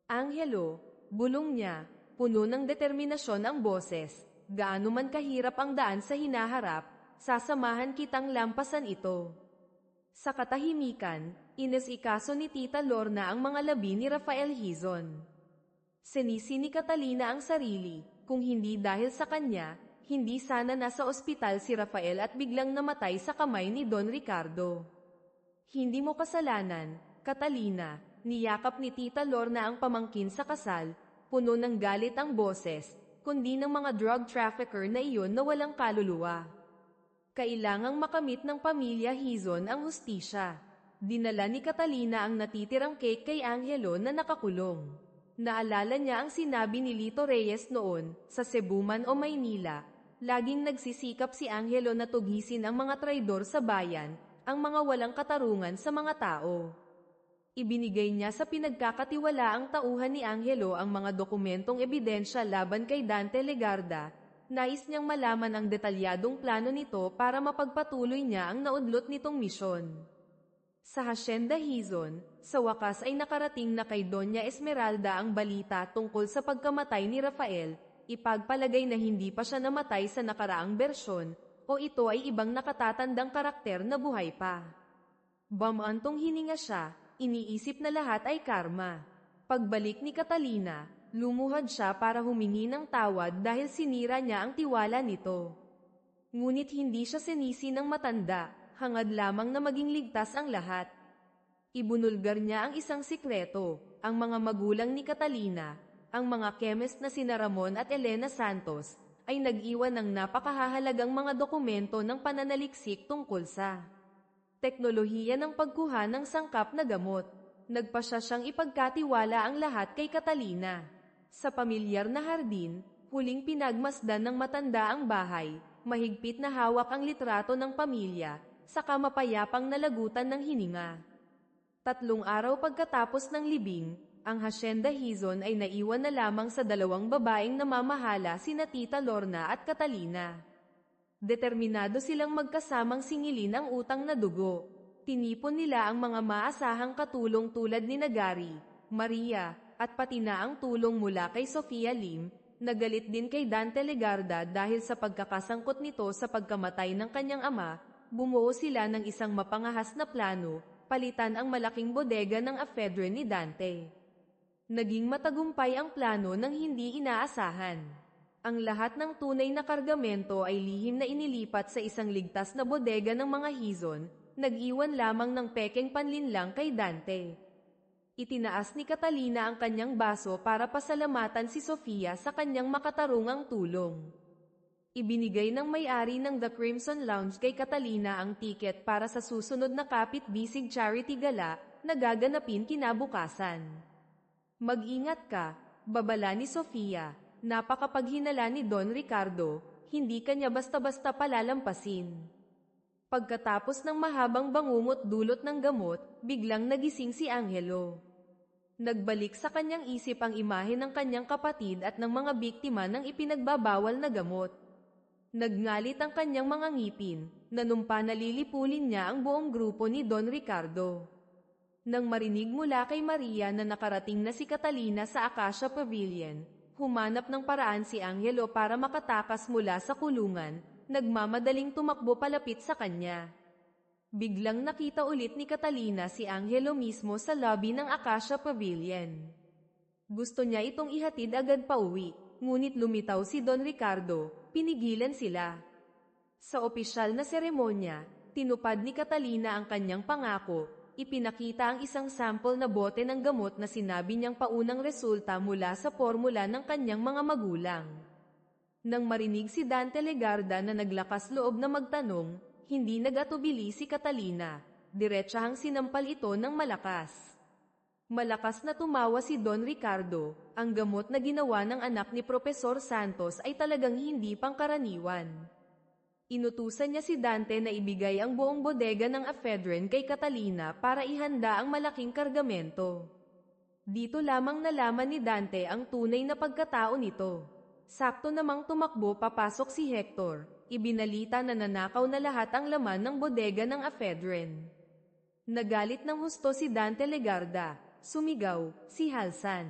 Angelo, bulong niya, puno ng determinasyon ang boses, gaano man kahirap ang daan sa hinaharap, sasamahan kitang lampasan ito. Sa katahimikan, inesikaso ni Tita Lorna ang mga labi ni Rafael Hizon. Sinisi ni Catalina ang sarili, kung hindi dahil sa kanya, hindi sana nasa ospital si Rafael at biglang namatay sa kamay ni Don Ricardo. Hindi mo kasalanan, Catalina, niyakap ni Tita Lorna ang pamangkin sa kasal, puno ng galit ang boses, kundi ng mga drug trafficker na iyon na walang kaluluwa. Kailangang makamit ng pamilya Hizon ang hustisya. Dinala ni Catalina ang natitirang cake kay Angelo na nakakulong. Naalala niya ang sinabi ni Lito Reyes noon, sa Cebu man o Maynila, laging nagsisikap si Angelo na tugisin ang mga traidor sa bayan, ang mga walang katarungan sa mga tao. Ibinigay niya sa pinagkakatiwalaang tauhan ni Angelo ang mga dokumentong ebidensya laban kay Dante Legarda. Nais niyang malaman ang detalyadong plano nito para mapagpatuloy niya ang naudlot nitong misyon. Sa Hacienda Hizon, sa wakas ay nakarating na kay Doña Esmeralda ang balita tungkol sa pagkamatay ni Rafael, ipagpalagay na hindi pa siya namatay sa nakaraang bersyon, o ito ay ibang nakatatandang karakter na buhay pa. Bamantong hininga siya, iniisip na lahat ay karma. Pagbalik ni Catalina, Lumuhad siya para humingi ng tawad dahil sinira niya ang tiwala nito. Ngunit hindi siya sinisi ng matanda, hangad lamang na maging ligtas ang lahat. Ibunulgar niya ang isang sikreto, ang mga magulang ni Catalina, ang mga chemist na sina Ramon at Elena Santos, ay nag-iwan ng napakahahalagang mga dokumento ng pananaliksik tungkol sa teknolohiya ng pagkuha ng sangkap na gamot. Nagpasya siyang ipagkatiwala ang lahat kay Catalina. Sa pamilyar na hardin, huling pinagmasdan ng matanda ang bahay, mahigpit na hawak ang litrato ng pamilya, saka mapayapang nalagutan ng hininga. 3 araw pagkatapos ng libing, ang Hacienda Hizon ay naiwan na lamang sa 2 babaeng namamahala sina Tita Lorna at Catalina. Determinado silang magkasamang singilin ang utang na dugo. Tinipon nila ang mga maasahang katulong tulad ni Nagari, Maria, at pati na ang tulong mula kay Sofia Lim. Nagalit din kay Dante Legarda dahil sa pagkakasangkot nito sa pagkamatay ng kanyang ama. Bumuo sila ng isang mapangahas na plano, palitan ang malaking bodega ng ephedrine ni Dante. Naging matagumpay ang plano ng hindi inaasahan. Ang lahat ng tunay na kargamento ay lihim na inilipat sa isang ligtas na bodega ng mga Hizon, nag-iwan lamang ng pekeng panlinlang kay Dante. Itinaas ni Catalina ang kanyang baso para pasalamatan si Sofia sa kanyang makatarungang tulong. Ibinigay ng may-ari ng The Crimson Lounge kay Catalina ang tiket para sa susunod na kapit-bisig charity gala na gaganapin kinabukasan. Mag-ingat ka, babala ni Sofia, napakapaghinala ni Don Ricardo, hindi kanya basta-basta palalampasin. Pagkatapos ng mahabang bangungot dulot ng gamot, biglang nagising si Angelo. Nagbalik sa kanyang isip ang imahe ng kanyang kapatid at ng mga biktima ng ipinagbabawal na gamot. Nagngalit ang kanyang mga ngipin, nanumpa na lilipulin niya ang buong grupo ni Don Ricardo. Nang marinig mula kay Maria na nakarating na si Catalina sa Acacia Pavilion, humanap ng paraan si Angelo para makatakas mula sa kulungan, nagmamadaling tumakbo palapit sa kanya. Biglang nakita ulit ni Catalina si Angelo mismo sa lobby ng Acacia Pavilion. Gusto niya itong ihatid agad pa uwi, ngunit lumitaw si Don Ricardo, pinigilan sila. Sa opisyal na seremonya, tinupad ni Catalina ang kanyang pangako, ipinakita ang isang sample na bote ng gamot na sinabi niyang paunang resulta mula sa formula ng kanyang mga magulang. Nang marinig si Dante Legarda na naglakas loob na magtanong, hindi nag-atubili si Catalina, diretsahang sinampal ito ng malakas. Malakas na tumawa si Don Ricardo, ang gamot na ginawa ng anak ni Profesor Santos ay talagang hindi pangkaraniwan. Inutusan niya si Dante na ibigay ang buong bodega ng ephedrine kay Catalina para ihanda ang malaking kargamento. Dito lamang nalaman ni Dante ang tunay na pagkatao nito. Sakto namang tumakbo papasok si Hector, ibinalita na nanakaw na lahat ang laman ng bodega ng ephedrine. Nagalit ng husto si Dante Legarda, sumigaw, si Halsan.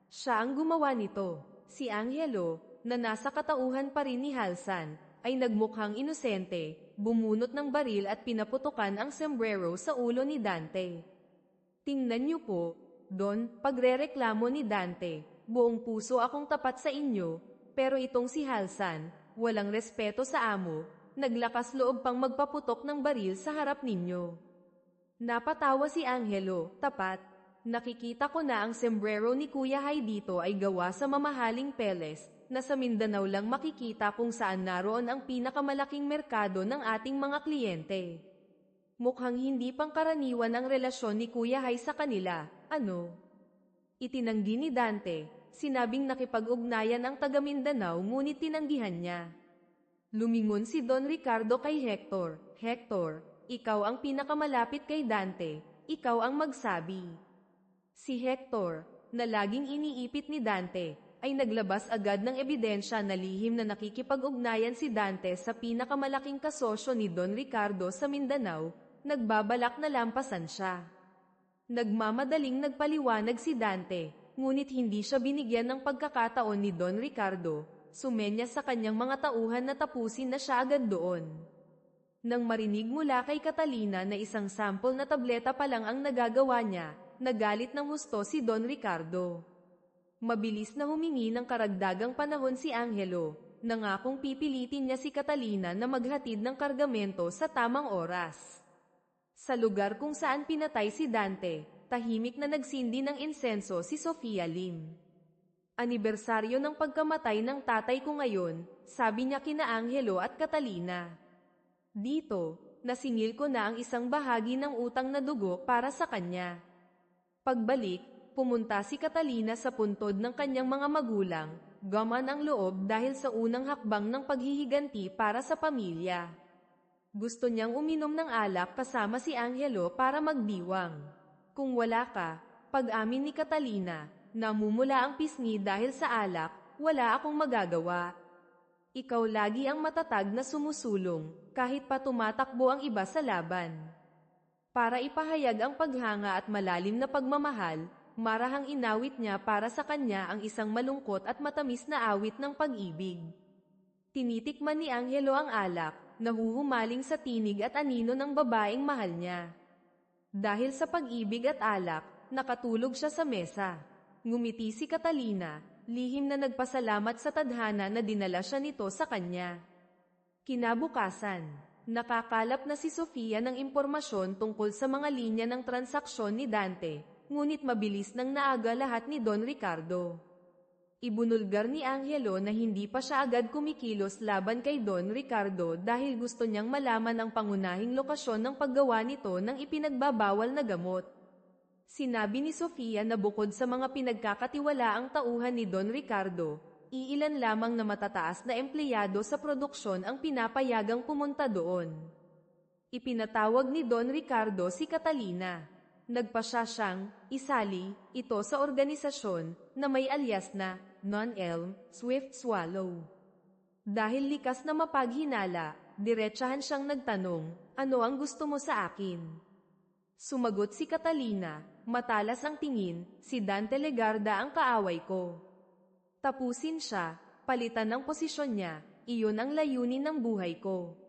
Siya ang gumawa nito. Si Angelo, na nasa katauhan pa rin ni Halsan, ay nagmukhang inosente, bumunot ng baril at pinaputukan ang sombrero sa ulo ni Dante. Tingnan niyo po, Don, pagrereklamo ni Dante, buong puso akong tapat sa inyo, pero itong si Halsan, walang respeto sa amo, naglakas loob pang magpaputok ng baril sa harap ninyo. Napatawa si Angelo, tapat. Nakikita ko na ang sombrero ni Kuya Hay dito ay gawa sa mamahaling peles, na sa Mindanao lang makikita kung saan naroon ang pinakamalaking merkado ng ating mga kliyente. Mukhang hindi pangkaraniwan ang relasyon ni Kuya Hay sa kanila, ano? Itinanggi ni Dante, sinabing nakipag-ugnayan ang taga Mindanao ngunit tinanggihan niya. Lumingon si Don Ricardo kay Hector, Hector, ikaw ang pinakamalapit kay Dante, ikaw ang magsabi. Si Hector, na laging iniipit ni Dante, ay naglabas agad ng ebidensya na lihim na nakikipag-ugnayan si Dante sa pinakamalaking kasosyo ni Don Ricardo sa Mindanao, nagbabalak na lampasan siya. Nagmamadaling nagpaliwanag si Dante, ngunit hindi siya binigyan ng pagkakataon ni Don Ricardo, sumenya sa kanyang mga tauhan na tapusin na siya agad doon. Nang marinig mula kay Catalina na isang sample na tableta pa lang ang nagagawa niya, nagalit ng husto si Don Ricardo. Mabilis na humingi ng karagdagang panahon si Angelo, nangakong pipilitin niya si Catalina na maghatid ng kargamento sa tamang oras. Sa lugar kung saan pinatay si Dante, tahimik na nagsindi ng insenso si Sofia Lim. Anibersaryo ng pagkamatay ng tatay ko ngayon, sabi niya kina Angelo at Catalina. Dito, nasingil ko na ang isang bahagi ng utang na dugo para sa kanya. Pagbalik, pumunta si Catalina sa puntod ng kanyang mga magulang, gaman ang loob dahil sa unang hakbang ng paghihiganti para sa pamilya. Gusto niyang uminom ng alak kasama si Angelo para magdiwang. Kung wala ka, pag-amin ni Catalina, namumula ang pisngi dahil sa alak, wala akong magagawa. Ikaw lagi ang matatag na sumusulong, kahit pa tumatakbo ang iba sa laban. Para ipahayag ang paghanga at malalim na pagmamahal, marahang inawit niya para sa kanya ang isang malungkot at matamis na awit ng pag-ibig. Tinitikman ni Angelo ang alak, nahuhumaling sa tinig at anino ng babaeng mahal niya. Dahil sa pag-ibig at alak, nakatulog siya sa mesa. Ngumiti si Catalina, lihim na nagpasalamat sa tadhana na dinala siya nito sa kanya. Kinabukasan, nakakalap na si Sofia ng impormasyon tungkol sa mga linya ng transaksyon ni Dante, ngunit mabilis nang naaga lahat ni Don Ricardo. Ibunulgar ni Angelo na hindi pa siya agad kumikilos laban kay Don Ricardo dahil gusto niyang malaman ang pangunahing lokasyon ng paggawa nito ng ipinagbabawal na gamot. Sinabi ni Sofia na bukod sa mga pinagkakatiwalaang tauhan ni Don Ricardo, iilan lamang na matataas na empleyado sa produksyon ang pinapayagang pumunta doon. Ipinatawag ni Don Ricardo si Catalina. Nagpasya siyang isali ito sa organisasyon na may alias na Non-Elm Swift Swallow. Dahil likas na mapaghinala, diretsahan siyang nagtanong, ano ang gusto mo sa akin? Sumagot si Catalina, matalas ang tingin, si Dante Legarda ang kaaway ko. Tapusin siya, palitan ng posisyon niya, iyon ang layunin ng buhay ko.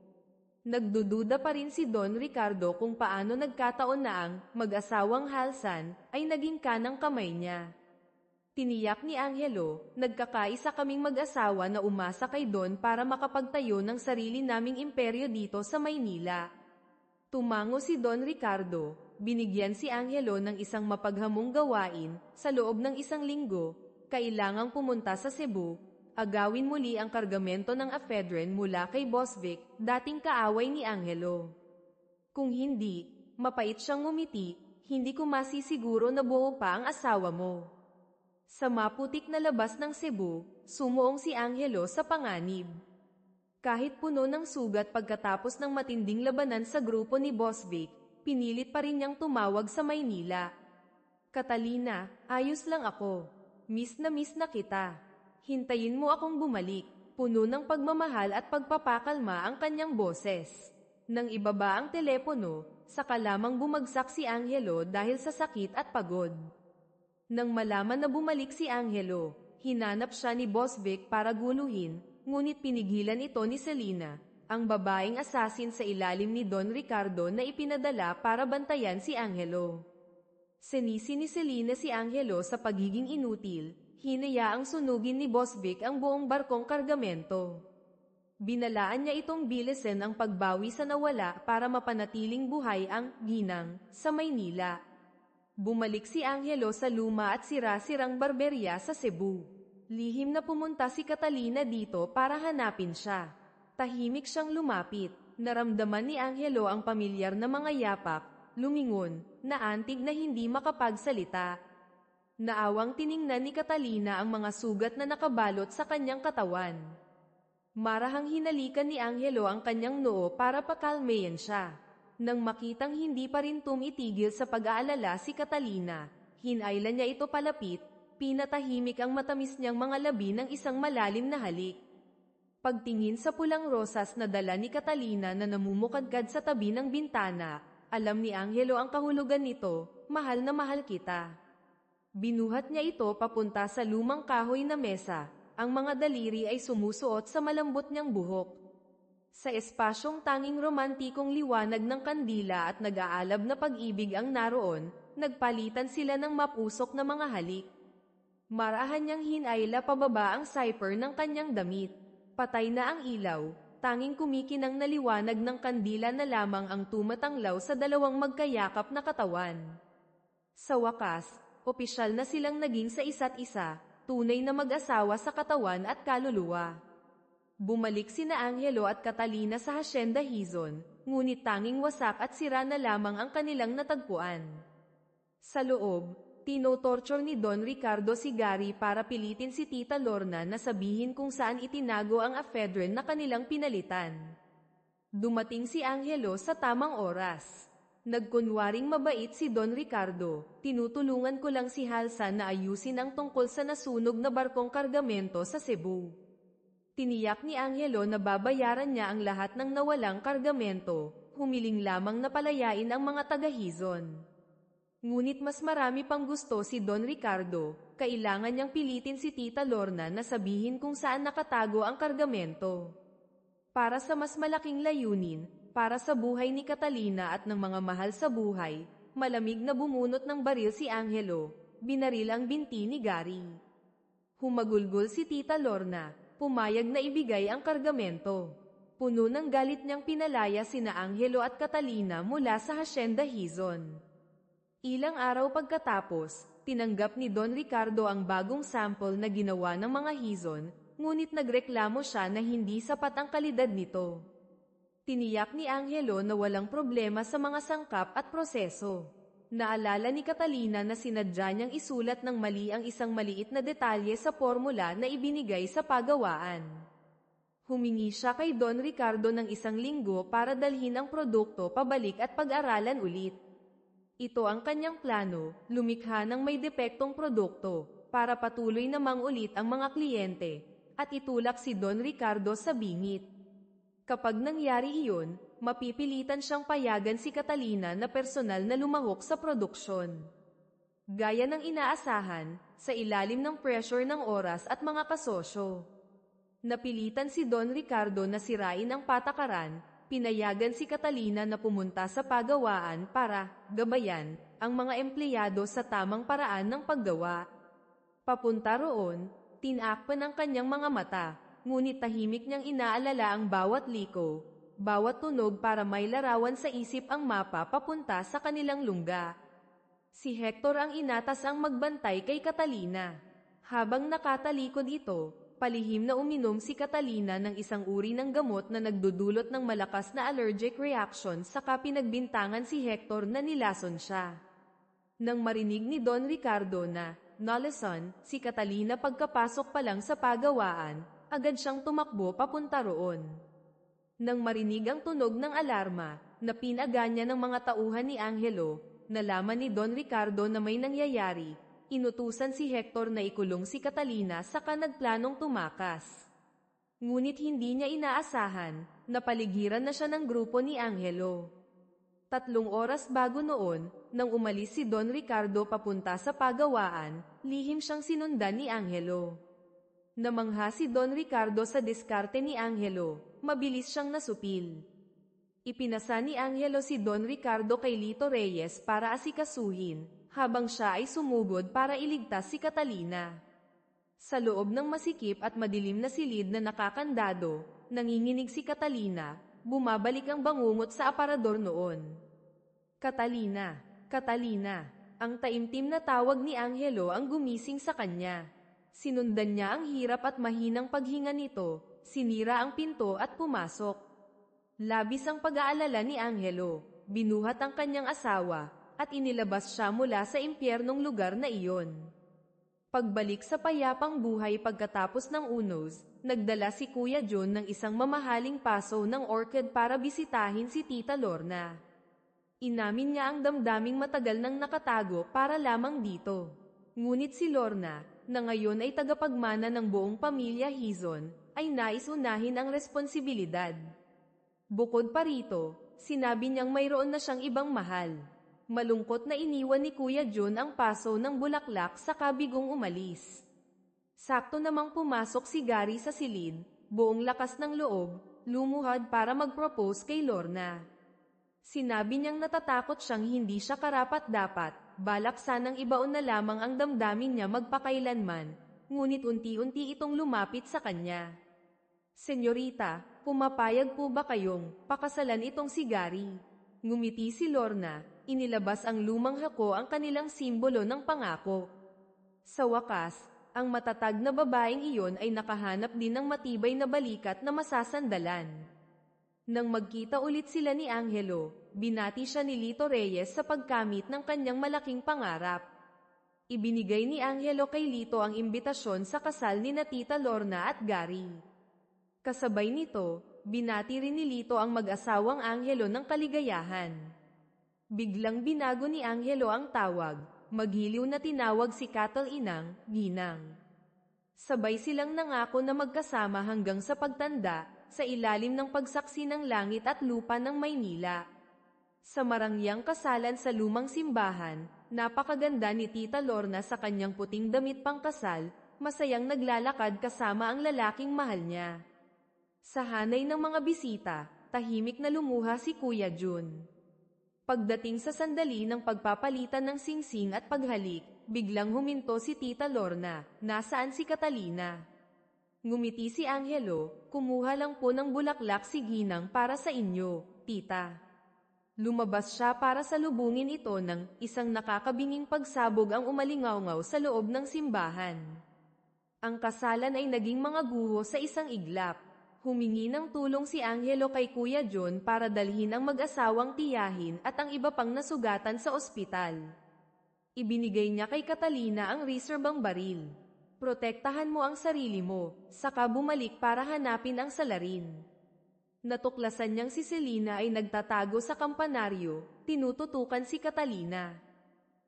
Nagdududa pa rin si Don Ricardo kung paano nagkataon na ang mag-asawang Halsan ay naging kanang kamay niya. Tiniyak ni Angelo, nagkakaisa kaming mag-asawa na umasa kay Don para makapagtayo ng sarili naming imperyo dito sa Maynila. Tumango si Don Ricardo, binigyan si Angelo ng isang mapaghamong gawain, sa loob ng isang linggo, kailangang pumunta sa Cebu, agawin muli ang kargamento ng ephedrine mula kay Bosvic, dating kaaway ni Angelo. Kung hindi, mapait siyang ngumiti, hindi ko masisiguro na buo pa ang asawa mo. Sa maputik na labas ng Cebu, sumuong si Angelo sa panganib. Kahit puno ng sugat pagkatapos ng matinding labanan sa grupo ni Bosvic, pinilit pa rin niyang tumawag sa Maynila. Catalina, ayos lang ako. Miss na kita. Hintayin mo akong bumalik. Puno ng pagmamahal at pagpapakalma ang kanyang boses. Nang ibaba ang telepono, saka lamang bumagsak si Angelo dahil sa sakit at pagod. Nang malaman na bumalik si Angelo, hinanap siya ni Bosvic para guluhin, ngunit pinigilan ito ni Selena, ang babaeng asasin sa ilalim ni Don Ricardo na ipinadala para bantayan si Angelo. Sinisi ni Selena si Angelo sa pagiging inutil, hinayaang sunugin ni Bosvic ang buong barkong kargamento. Binalaan niya itong bilisan ang pagbawi sa nawala para mapanatiling buhay ang ginang sa Maynila. Bumalik si Angelo sa luma at sira-sirang barberya sa Cebu. Lihim na pumunta si Catalina dito para hanapin siya. Tahimik siyang lumapit. Naramdaman ni Angelo ang pamilyar na mga yapak, lumingon, naantig na hindi makapagsalita. Naawang tiningnan ni Catalina ang mga sugat na nakabalot sa kanyang katawan. Marahang hinalikan ni Angelo ang kanyang noo para pakalmayan siya. Nang makitang hindi pa rin tumitigil sa pag-aalala si Catalina, hinailan niya ito palapit, pinatahimik ang matamis niyang mga labi ng isang malalim na halik. Pagtingin sa pulang rosas na dala ni Catalina na namumukadkad sa tabi ng bintana, alam ni Angelo ang kahulugan nito, mahal na mahal kita. Binuhat niya ito papunta sa lumang kahoy na mesa, ang mga daliri ay sumusuot sa malambot niyang buhok. Sa espasyong tanging romantikong liwanag ng kandila at nag-aalab na pag-ibig ang naroon, nagpalitan sila ng mapusok na mga halik. Marahan niyang hinayla pababa ang cipher ng kanyang damit. Patay na ang ilaw, tanging kumikinang na liwanag ng kandila na lamang ang tumatanglaw sa dalawang magkayakap na katawan. Sa wakas, opisyal na silang naging sa isa't isa, tunay na mag-asawa sa katawan at kaluluwa. Bumalik sina Angelo at Catalina sa Hacienda Hizon, ngunit tanging wasak at sira na lamang ang kanilang natagpuan. Sa loob, tinotorture ni Don Ricardo si Gary para pilitin si Tita Lorna na sabihin kung saan itinago ang ephedrine na kanilang pinalitan. Dumating si Angelo sa tamang oras. Nagkunwaring mabait si Don Ricardo, tinutulungan ko lang si Halsan na ayusin ang tungkol sa nasunog na barkong kargamento sa Cebu. Tiniyak ni Angelo na babayaran niya ang lahat ng nawalang kargamento, humiling lamang na palayain ang mga taga-Hizon. Ngunit mas marami pang gusto si Don Ricardo, kailangan niyang pilitin si Tita Lorna na sabihin kung saan nakatago ang kargamento. Para sa mas malaking layunin, para sa buhay ni Catalina at ng mga mahal sa buhay, malamig na bumunot ng baril si Angelo, binaril ang binti ni Gary. Humagulgol si Tita Lorna, pumayag na ibigay ang kargamento. Puno ng galit niyang pinalaya sina Angelo at Catalina mula sa Hacienda Hizon. Ilang araw pagkatapos, tinanggap ni Don Ricardo ang bagong sample na ginawa ng mga Hizon, ngunit nagreklamo siya na hindi sapat ang kalidad nito. Tiniyak ni Angelo na walang problema sa mga sangkap at proseso. Naalala ni Catalina na sinadya niyang isulat ng mali ang isang maliit na detalye sa formula na ibinigay sa pagawaan. Humingi siya kay Don Ricardo ng 1 linggo para dalhin ang produkto pabalik at pag-aralan ulit. Ito ang kanyang plano, lumikha ng may depektong produkto, para patuloy namang ulit ang mga kliyente, at itulak si Don Ricardo sa bingit. Kapag nangyari iyon, mapipilitan siyang payagan si Catalina na personal na lumahok sa produksyon. Gaya ng inaasahan, sa ilalim ng pressure ng oras at mga kasosyo. Napilitan si Don Ricardo na sirain ang patakaran, pinayagan si Catalina na pumunta sa pagawaan para gabayan ang mga empleyado sa tamang paraan ng paggawa. Papunta roon, tinakpan ang kanyang mga mata, ngunit tahimik niyang inaalala ang bawat liko, bawat tunog para may larawan sa isip ang mapa papunta sa kanilang lungga. Si Hector ang inatas ang magbantay kay Catalina. Habang nakatalikod ito, palihim na uminom si Catalina ng isang uri ng gamot na nagdudulot ng malakas na allergic reaction saka pinagbintangan si Hector na nilason siya. Nang marinig ni Don Ricardo na nalason si Catalina pagkapasok pa lang sa pagawaan, agad siyang tumakbo papunta roon. Nang marinig ang tunog ng alarma, napinaga niya ng mga tauhan ni Angelo, nalaman ni Don Ricardo na may nangyayari. Inutusan si Hector na ikulong si Catalina saka nagplanong tumakas. Ngunit hindi niya inaasahan, napaligiran na siya ng grupo ni Angelo. 3 oras bago noon, nang umalis si Don Ricardo papunta sa pagawaan, lihim siyang sinundan ni Angelo. Namangha si Don Ricardo sa diskarte ni Angelo, mabilis siyang nasupil. Ipinasa ni Angelo si Don Ricardo kay Lito Reyes para asikasuhin, habang siya ay sumugod para iligtas si Catalina. Sa loob ng masikip at madilim na silid na nakakandado, nanginginig si Catalina, bumabalik ang bangungot sa aparador noon. Catalina, Catalina, ang taimtim na tawag ni Angelo ang gumising sa kanya. Sinundan niya ang hirap at mahinang paghinga nito, sinira ang pinto at pumasok. Labis ang pag-aalala ni Angelo, binuhat ang kanyang asawa, at inilabas siya mula sa impyernong lugar na iyon. Pagbalik sa payapang buhay pagkatapos ng unos, nagdala si Kuya John ng isang mamahaling paso ng orchid para bisitahin si Tita Lorna. Inamin niya ang damdaming matagal nang nakatago para lamang dito. Ngunit si Lorna, na ngayon ay tagapagmana ng buong pamilya Hizon, ay nais unahin ang responsibilidad. Bukod pa rito, sinabi niyang mayroon na siyang ibang mahal. Malungkot na iniwan ni Kuya John ang paso ng bulaklak sa kabigong umalis. Sakto namang pumasok si Gary sa silid, buong lakas ng loob, lumuhad para mag-propose kay Lorna. Sinabi niyang natatakot siyang hindi siya karapat-dapat, balak sanang ibaon na lamang ang damdamin niya magpakailanman, ngunit unti-unti itong lumapit sa kanya. Senyorita, pumapayag po ba kayong pakasalan itong si Gary? Ngumiti si Lorna, inilabas ang lumang hako ang kanilang simbolo ng pangako. Sa wakas, ang matatag na babaeng iyon ay nakahanap din ng matibay na balikat na masasandalan. Nang magkita ulit sila ni Angelo, binati siya ni Lito Reyes sa pagkamit ng kanyang malaking pangarap. Ibinigay ni Angelo kay Lito ang imbitasyon sa kasal ni Tita Lorna at Gary. Kasabay nito, binati rin ni Lito ang mag-asawang Angelo ng kaligayahan. Biglang binago ni Angelo ang tawag, maghiliw na tinawag si Cattle Inang, Ginang. Sabay silang nangako na magkasama hanggang sa pagtanda, sa ilalim ng pagsaksi ng langit at lupa ng Maynila. Sa marangyang kasalan sa lumang simbahan, napakaganda ni Tita Lorna sa kanyang puting damit pangkasal, masayang naglalakad kasama ang lalaking mahal niya. Sa hanay ng mga bisita, tahimik na lumuha si Kuya Jun. Pagdating sa sandali ng pagpapalitan ng singsing at paghalik, biglang huminto si Tita Lorna, nasaan si Catalina? Ngumiti si Angelo, kumuha lang po ng bulaklak si Ginang para sa inyo, tita. Lumabas siya para salubungin ito ng isang nakakabinging pagsabog ang umalingaw-ngaw sa loob ng simbahan. Ang kasalan ay naging mga guho sa isang iglap. Humingi ng tulong si Angelo kay Kuya John para dalhin ang mag-asawang tiyahin at ang iba pang nasugatan sa ospital. Ibinigay niya kay Catalina ang reserbang baril. Protektahan mo ang sarili mo, saka bumalik para hanapin ang salarin. Natuklasan niyang si Selena ay nagtatago sa kampanaryo, tinututukan si Catalina.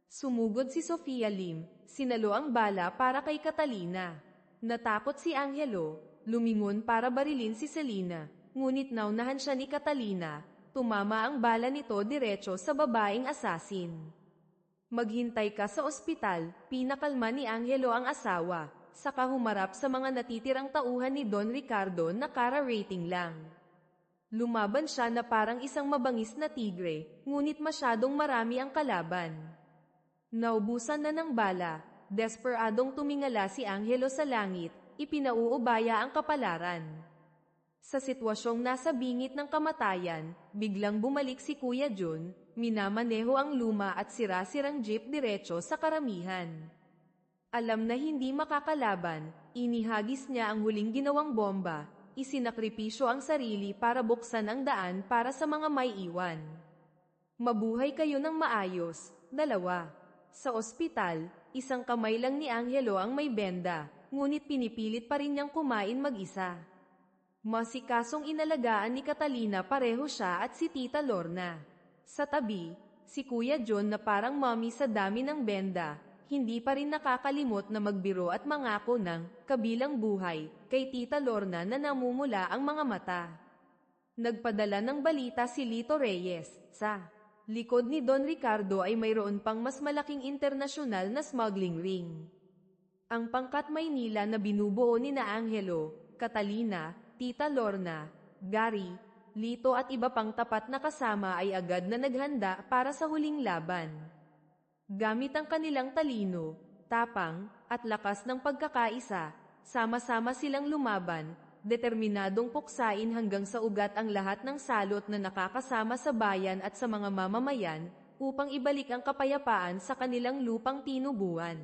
Sumugod si Sofia Lim, sinalo ang bala para kay Catalina. Natakot si Angelo, lumingon para barilin si Selena, ngunit naunahan siya ni Catalina, tumama ang bala nito diretso sa babaeng asasin. Maghintay ka sa ospital, pinakalma ni Angelo ang asawa, saka humarap sa mga natitirang tauhan ni Don Ricardo na kara-rating lang. Lumaban siya na parang isang mabangis na tigre, ngunit masyadong marami ang kalaban. Naubusan na ng bala, desperadong tumingala si Angelo sa langit, ipinauubaya ang kapalaran. Sa sitwasyong nasa bingit ng kamatayan, biglang bumalik si Kuya Jun, minamaneho ang luma at sira-sirang jeep diretso sa karamihan. Alam na hindi makakalaban, inihagis niya ang huling ginawang bomba, isinakripisyo ang sarili para buksan ang daan para sa mga may iwan. Mabuhay kayo ng maayos, dalawa. Sa ospital, isang kamay lang ni Angelo ang may benda, ngunit pinipilit pa rin niyang kumain mag-isa. Masikasong inalagaan ni Catalina pareho siya at si Tita Lorna. Sa tabi, si Kuya John na parang mommy sa dami ng benda, hindi pa rin nakakalimot na magbiro at mangako ng kabilang buhay kay Tita Lorna na namumula ang mga mata. Nagpadala ng balita si Lito Reyes, sa likod ni Don Ricardo ay mayroon pang mas malaking internasyonal na smuggling ring. Ang pangkat Maynila na binubuo ni na Angelo, Catalina, Tita Lorna, Gary, Lito at iba pang tapat na kasama ay agad na naghanda para sa huling laban. Gamit ang kanilang talino, tapang, at lakas ng pagkakaisa, sama-sama silang lumaban, determinadong puksain hanggang sa ugat ang lahat ng salot na nakakasama sa bayan at sa mga mamamayan, upang ibalik ang kapayapaan sa kanilang lupang tinubuan.